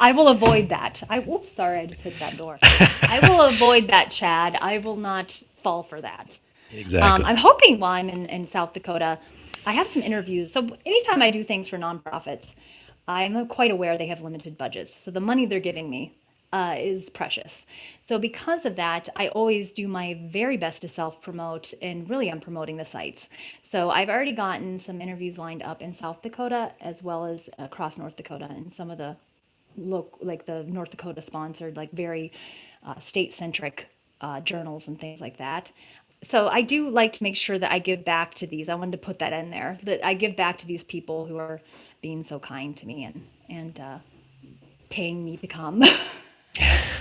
I will avoid that. Oops, sorry, I just hit that door. I will avoid that, Chad. I will not fall for that. Exactly. I'm hoping while I'm in South Dakota, I have some interviews. So anytime I do things for nonprofits, I'm quite aware they have limited budgets. So the money they're giving me is precious. So because of that, I always do my very best to self-promote, and really I'm promoting the sites. So I've already gotten some interviews lined up in South Dakota as well as across North Dakota, and some of the like the North Dakota sponsored, like very state centric journals and things like that. So I do like to make sure that I give back to these. I wanted to put that in there, that I give back to these people who are being so kind to me and paying me to come.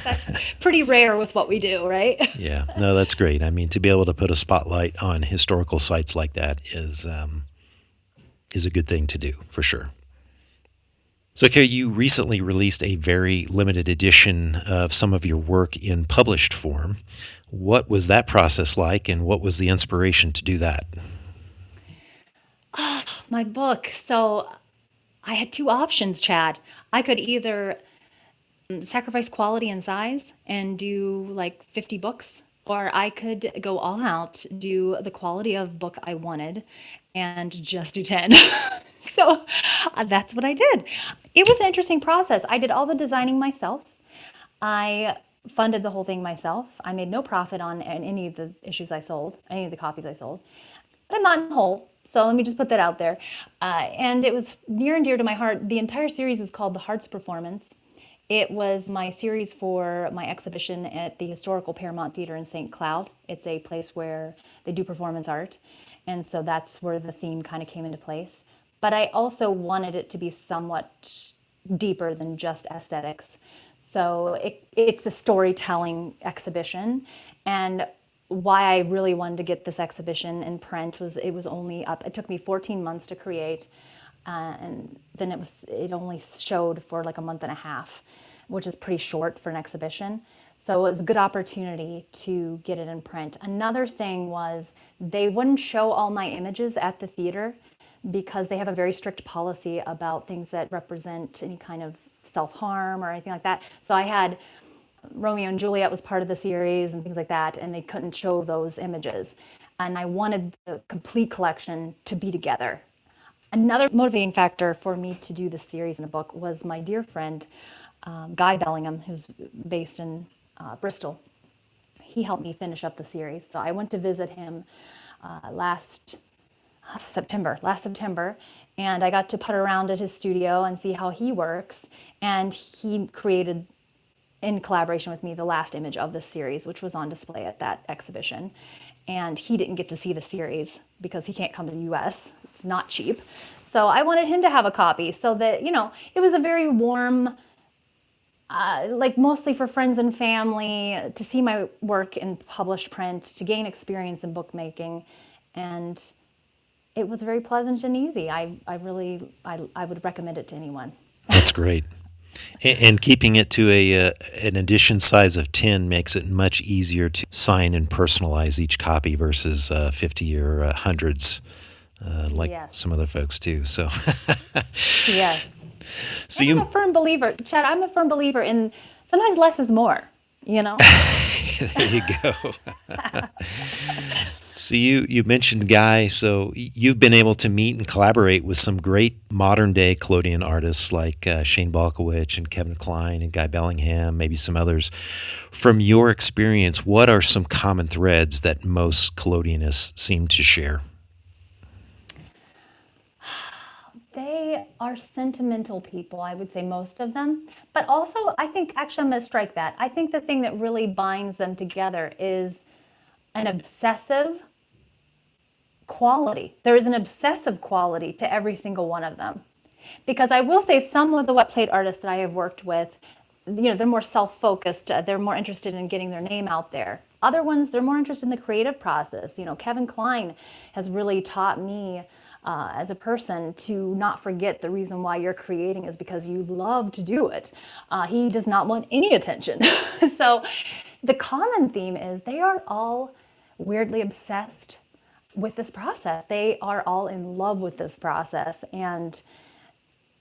That's pretty rare with what we do, right? Yeah, no, that's great. I mean, to be able to put a spotlight on historical sites like that is a good thing to do, for sure. So, Kary, you recently released a very limited edition of some of your work in published form. What was that process like, and what was the inspiration to do that? My book. So I had 2 options, Chad. I could either sacrifice quality and size and do like 50 books, or I could go all out, do the quality of book I wanted, and just do 10. So that's what I did. It was an interesting process. I did all the designing myself. I funded the whole thing myself. I made no profit on any of the issues I sold, any of the copies I sold. But I'm not in the hole. So let me just put that out there. And it was near and dear to my heart. The entire series is called The Heart's Performance. It was my series for my exhibition at the Historical Paramount Theater in St. Cloud. It's a place where they do performance art. And so that's where the theme kind of came into place. But I also wanted it to be somewhat deeper than just aesthetics. So it's a storytelling exhibition. And why I really wanted to get this exhibition in print was it was only up. It took me 14 months to create, and then it only showed for like a month and a half, which is pretty short for an exhibition. So it was a good opportunity to get it in print. Another thing was they wouldn't show all my images at the theater because they have a very strict policy about things that represent any kind of self-harm or anything like that. So I had Romeo and Juliet was part of the series and things like that, and they couldn't show those images. And I wanted the complete collection to be together. Another motivating factor for me to do this series in a book was my dear friend, Guy Bellingham, who's based in Bristol. He helped me finish up the series. So I went to visit him last September, and I got to put around at his studio and see how he works. And he created, in collaboration with me, the last image of this series, which was on display at that exhibition. And he didn't get to see the series because he can't come to the US. It's not cheap. So I wanted him to have a copy so that, it was a very warm, like mostly for friends and family, to see my work in published print, to gain experience in bookmaking. And it was very pleasant and easy. I would recommend it to anyone. That's great. And keeping it to an edition size of 10 makes it much easier to sign and personalize each copy versus 50 or hundreds, like Yes. some other folks do. So, Yes. so I'm you a firm believer, Chad, I'm a firm believer in sometimes less is more, there you go. So you mentioned Guy, so you've been able to meet and collaborate with some great modern day collodion artists like Shane Balkowicz and Kevin Kline and Guy Bellingham, maybe some others. From your experience, what are some common threads that most collodionists seem to share? They are sentimental people, I would say most of them. But also, I think, actually, I'm going to strike that. I think the thing that really binds them together is an obsessive quality. There is an obsessive quality to every single one of them. Because I will say some of the wet plate artists that I have worked with, they're more self-focused. They're more interested in getting their name out there. Other ones, they're more interested in the creative process. Kevin Kline has really taught me as a person to not forget the reason why you're creating is because you love to do it. He does not want any attention. So the common theme is they are all weirdly obsessed with this process. They are all in love with this process, and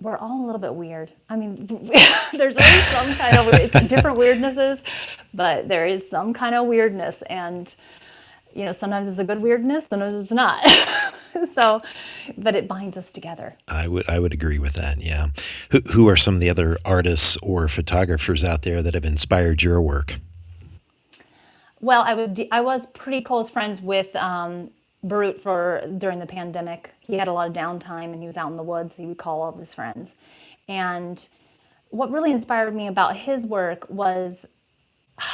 we're all a little bit weird. I mean, there's always some kind of it's different weirdnesses, but there is some kind of weirdness, and sometimes it's a good weirdness, sometimes it's not. So, but it binds us together. I would agree with that. Yeah. Who are some of the other artists or photographers out there that have inspired your work? Well, I was pretty close friends with Barut during the pandemic. He had a lot of downtime and he was out in the woods. He would call all of his friends. And what really inspired me about his work was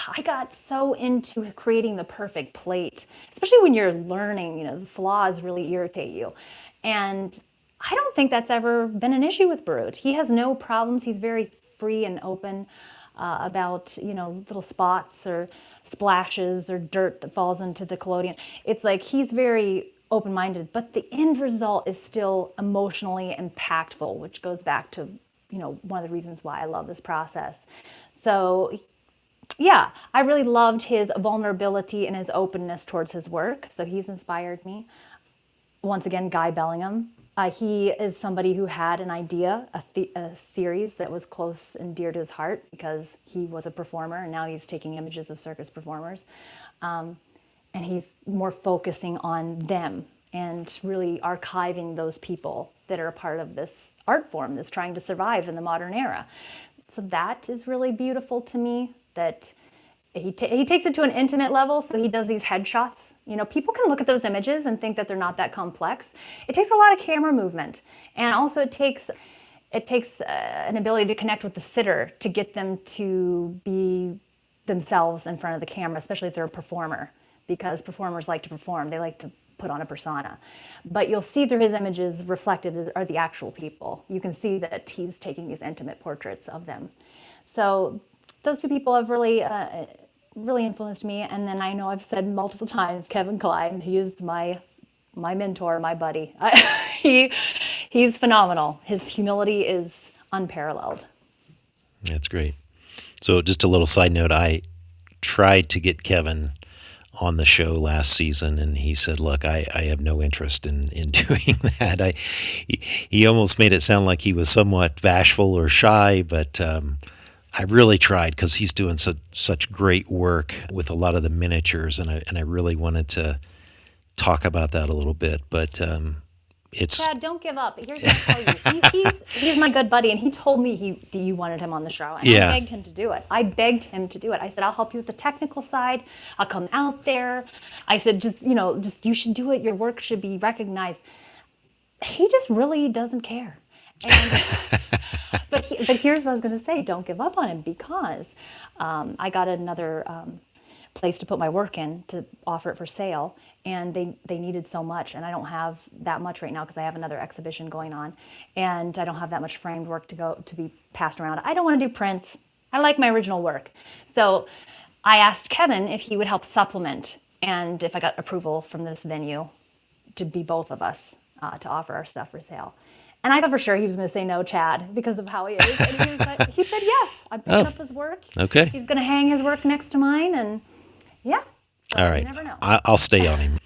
I got so into creating the perfect plate, especially when you're learning, the flaws really irritate you. And I don't think that's ever been an issue with Barut. He has no problems. He's very free and open about, little spots or splashes or dirt that falls into the collodion. It's like he's very open-minded, but the end result is still emotionally impactful, which goes back to, one of the reasons why I love this process. So yeah, I really loved his vulnerability and his openness towards his work. So he's inspired me. Once again, Guy Bellingham. He is somebody who had an idea, a series that was close and dear to his heart because he was a performer and now he's taking images of circus performers. And he's more focusing on them and really archiving those people that are a part of this art form that's trying to survive in the modern era. So that is really beautiful to me, that he takes it to an intimate level. So he does these headshots. People can look at those images and think that they're not that complex. It takes a lot of camera movement. And also it takes an ability to connect with the sitter to get them to be themselves in front of the camera, especially if they're a performer, because performers like to perform. They like to put on a persona. But you'll see through his images reflected are the actual people. You can see that he's taking these intimate portraits of them. So those two people have really influenced me. And then I know I've said multiple times, Kevin Kline, he is my mentor, my buddy. He's phenomenal. His humility is unparalleled. That's great. So just a little side note, I tried to get Kevin on the show last season, and he said, look, I have no interest in doing that. He almost made it sound like he was somewhat bashful or shy, but I really tried because he's doing such great work with a lot of the miniatures, and I really wanted to talk about that a little bit, but it's... Chad, don't give up. Here's what I'll tell you. He's my good buddy, and he told me you wanted him on the show, and Yeah. I begged him to do it. I said, I'll help you with the technical side. I'll come out there. I said, just you should do it. Your work should be recognized. He just really doesn't care. And, but here's what I was going to say. Don't give up on him, because I got another place to put my work in to offer it for sale, and they needed so much, and I don't have that much right now because I have another exhibition going on, and I don't have that much framed work to be passed around. I don't want to do prints. I like my original work. So I asked Kevin if he would help supplement, and if I got approval from this venue to be both of us to offer our stuff for sale. And I thought for sure he was going to say no, Chad, because of how he is. And he said yes. I'm picking up his work. Okay. He's going to hang his work next to mine, and yeah. So All right. You never know. I'll stay on him.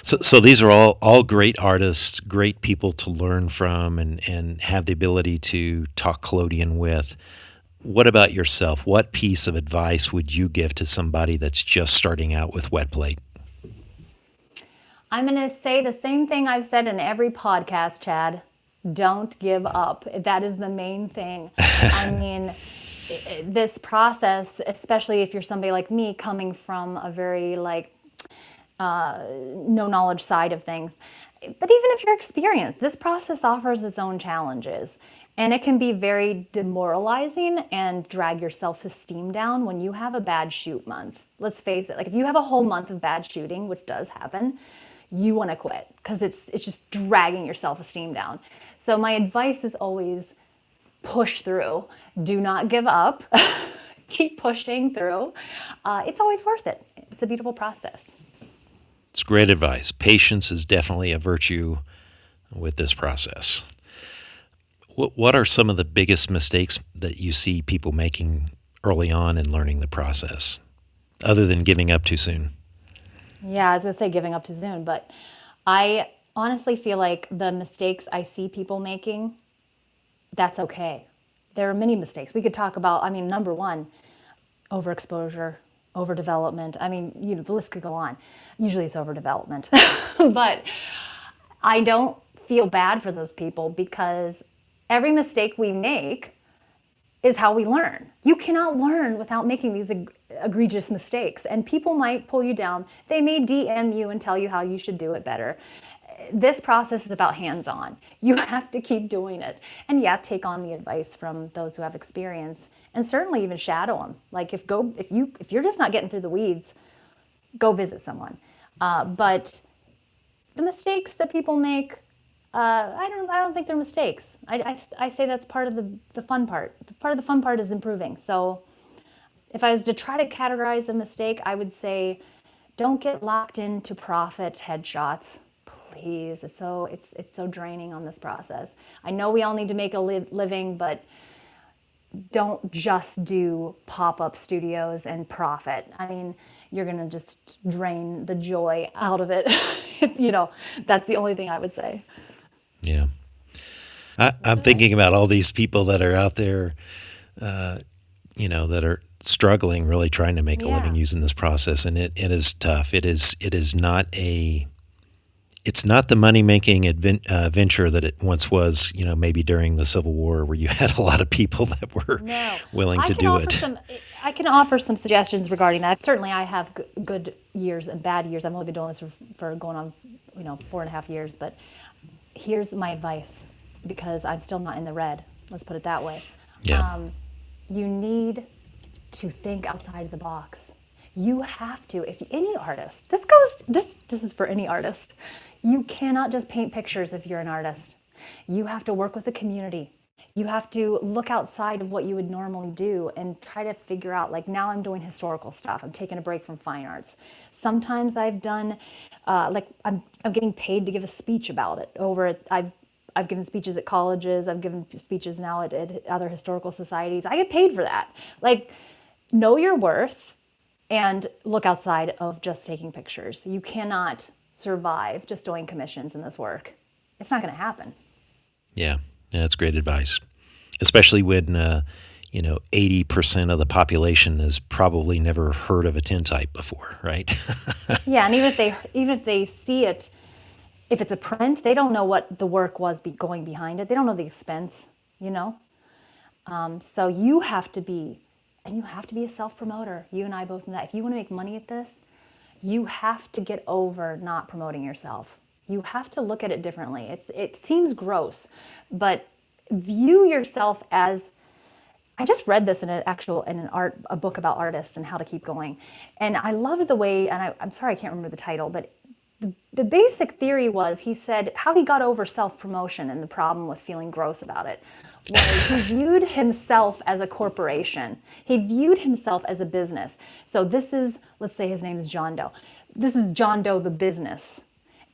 So these are all great artists, great people to learn from and have the ability to talk collodion with. What about yourself? What piece of advice would you give to somebody that's just starting out with wet plate? I'm going to say the same thing I've said in every podcast, Chad. Don't give up. That is the main thing. I mean, this process, especially if you're somebody like me coming from a very like no knowledge side of things, but even if you're experienced, this process offers its own challenges. And it can be very demoralizing and drag your self-esteem down when you have a bad shoot month. Let's face it, like if you have a whole month of bad shooting, which does happen, you want to quit because it's just dragging your self-esteem down. So my advice is always push through. Do not give up. Keep pushing through. It's always worth it. It's a beautiful process. It's great advice. Patience is definitely a virtue with this process. What are some of the biggest mistakes that you see people making early on in learning the process, other than giving up too soon? Yeah, I was going to say giving up too soon, but I honestly feel like the mistakes I see people making, that's okay. There are many mistakes. We could talk about, I mean, number one, overexposure, overdevelopment. I mean, the list could go on. Usually it's overdevelopment. But I don't feel bad for those people because every mistake we make is how we learn. You cannot learn without making these egregious mistakes. And people might pull you down. They may DM you and tell you how you should do it better. This process is about hands-on. You have to keep doing it. And yeah, take on the advice from those who have experience and certainly even shadow them. Like if you're just not getting through the weeds, go visit someone. But the mistakes that people make, I don't think they're mistakes. I say that's part of the fun part. Part of the fun part is improving. So if I was to try to categorize a mistake, I would say don't get locked into profit headshots. Please, it's so draining on this process. I know we all need to make a living, but don't just do pop-up studios and profit. I mean, you're going to just drain the joy out of it. That's the only thing I would say. Yeah. I'm thinking about all these people that are out there, that are struggling, really trying to make a living using this process. And it is tough. It's not the money-making venture that it once was, maybe during the Civil War where you had a lot of people that were willing to do it. I can offer some suggestions regarding that. Certainly I have good years and bad years. I've only been doing this for going on, 4.5 years. But here's my advice, because I'm still not in the red. Let's put it that way. Yeah. You need to think outside of the box. You have to. If any artist, this is for any artist. You cannot just paint pictures if you're an artist. You have to work with the community. You have to look outside of what you would normally do and try to figure out, like now I'm doing historical stuff. I'm taking a break from fine arts. Sometimes I've done, I'm getting paid to give a speech about it. I've given speeches at colleges. I've given speeches now at other historical societies. I get paid for that. Like, know your worth and look outside of just taking pictures. You cannot survive just doing commissions in this work. It's not going to happen. Yeah, that's great advice, especially when 80% of the population has probably never heard of a tintype before, right? Yeah, and even if they see it, if it's a print, they don't know what the work was going behind it. They don't know the expense, So you have to be a self-promoter. You and I both know that. If you want to make money at this, you have to get over not promoting yourself. You have to look at it differently. It seems gross, but view yourself as, I just read this in a book about artists and how to keep going. And I love the way, and I'm sorry I can't remember the title, but the basic theory was, he said how he got over self-promotion and the problem with feeling gross about it was he viewed himself as a corporation. He viewed himself as a business. So let's say his name is John Doe. This is John Doe the business,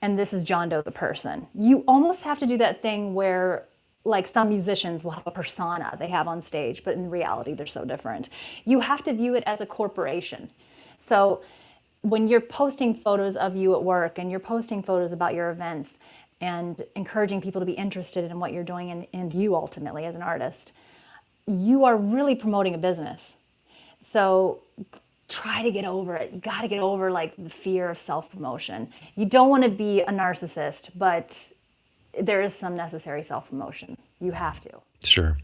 and this is John Doe the person. You almost have to do that thing where, like, some musicians will have a persona they have on stage, but in reality they're so different. You have to view it as a corporation. So when you're posting photos of you at work and you're posting photos about your events and encouraging people to be interested in what you're doing and you ultimately as an artist, you are really promoting a business. So try to get over it. You got to get over like the fear of self-promotion. You don't want to be a narcissist, but there is some necessary self-promotion. You have to. Sure.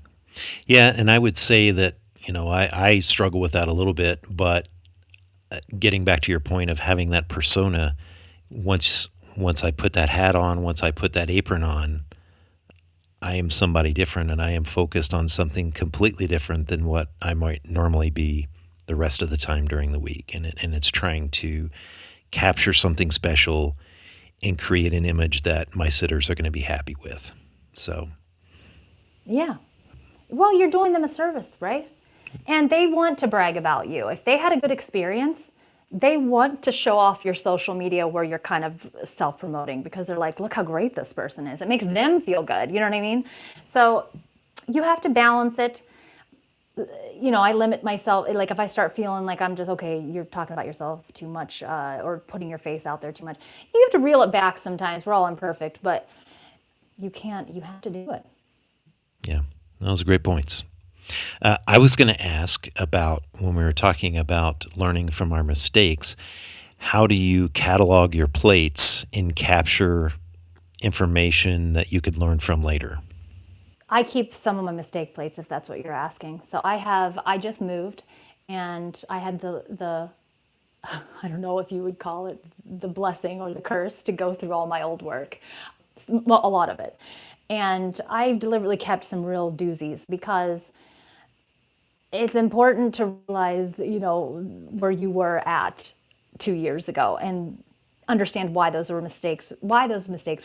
Yeah, and I would say that, I struggle with that a little bit, but getting back to your point of having that persona, once I put that hat on, once I put that apron on, I am somebody different, and I am focused on something completely different than what I might normally be the rest of the time during the week. And it's trying to capture something special and create an image that my sitters are going to be happy with. So, yeah. Well, you're doing them a service, right? And they want to brag about you. If they had a good experience, they want to show off your social media where you're kind of self-promoting, because they're like, look how great this person is. It makes them feel good. You know what I mean? So you have to balance it. I limit myself. Like if I start feeling like I'm just, okay, you're talking about yourself too much, or putting your face out there too much, you have to reel it back sometimes. We're all imperfect, but you have to do it. Yeah, those are great points. I was going to ask about, when we were talking about learning from our mistakes, how do you catalog your plates and capture information that you could learn from later? I keep some of my mistake plates, if that's what you're asking. So I just moved, and I had the I don't know if you would call it the blessing or the curse to go through all my old work, well, a lot of it. And I've deliberately kept some real doozies, because it's important to realize, where you were at 2 years ago, and understand why those mistakes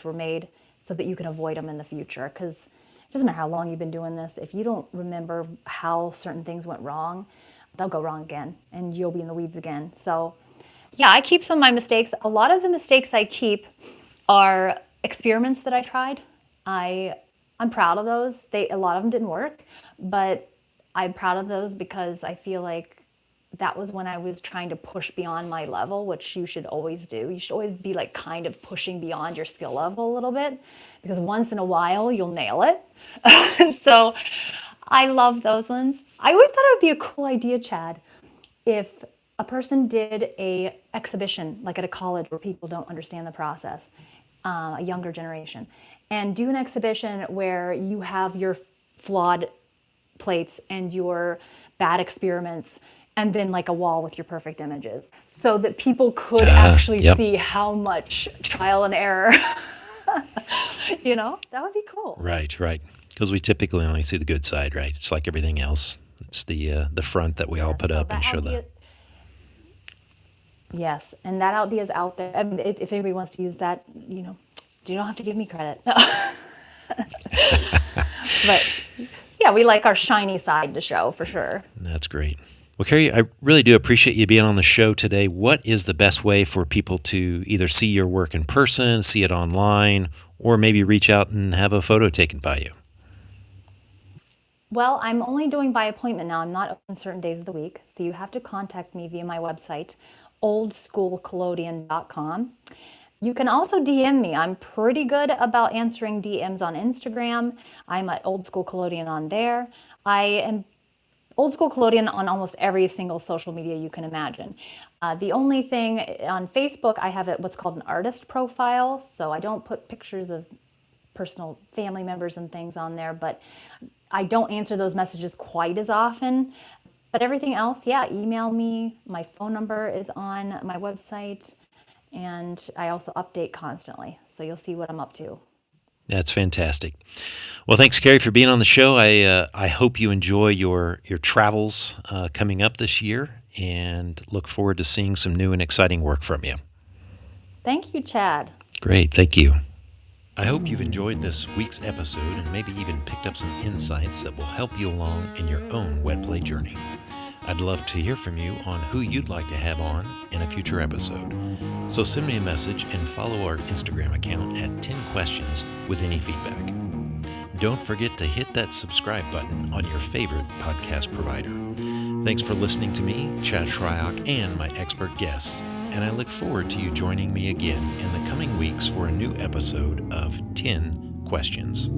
were made, so that you can avoid them in the future. Because it doesn't matter how long you've been doing this. If you don't remember how certain things went wrong, they'll go wrong again, and you'll be in the weeds again. So, yeah, I keep some of my mistakes. A lot of the mistakes I keep are experiments that I tried. I'm proud of those. A lot of them didn't work, but I'm proud of those because I feel like that was when I was trying to push beyond my level, which you should always do. You should always be like kind of pushing beyond your skill level a little bit, because once in a while you'll nail it. So I love those ones. I always thought it would be a cool idea, Chad, if a person did a exhibition like at a college where people don't understand the process, a younger generation, and do an exhibition where you have your flawed plates and your bad experiments, and then like a wall with your perfect images, so that people could actually see how much trial and error. That would be cool. Right. Because we typically only see the good side, right? It's like everything else. It's the front that we all put up and show that. Yes, and that idea is out there. I mean, if anybody wants to use that, you don't have to give me credit. But yeah, we like our shiny side to show, for sure. That's great. Well, Kary, I really do appreciate you being on the show today. What is the best way for people to either see your work in person, see it online, or maybe reach out and have a photo taken by you? Well, I'm only doing by appointment now. I'm not open certain days of the week, so you have to contact me via my website, oldschoolcollodion.com. You can also DM me. I'm pretty good about answering DMs on Instagram. I'm at Old School Collodion on there. I am Old School Collodion on almost every single social media you can imagine. The only thing on Facebook, I have what's called an artist profile, so I don't put pictures of personal family members and things on there, but I don't answer those messages quite as often. But everything else, yeah, email me. My phone number is on my website, and I also update constantly, so you'll see what I'm up to. That's fantastic. Well, thanks, Kary, for being on the show. I hope you enjoy your travels coming up this year, and look forward to seeing some new and exciting work from you. Thank you, Chad. Great. Thank you. I hope you've enjoyed this week's episode and maybe even picked up some insights that will help you along in your own wet play journey. I'd love to hear from you on who you'd like to have on in a future episode. So send me a message and follow our Instagram account at 10 questions with any feedback. Don't forget to hit that subscribe button on your favorite podcast provider. Thanks for listening to me, Chad Shryock, and my expert guests, and I look forward to you joining me again in the coming weeks for a new episode of 10 Questions.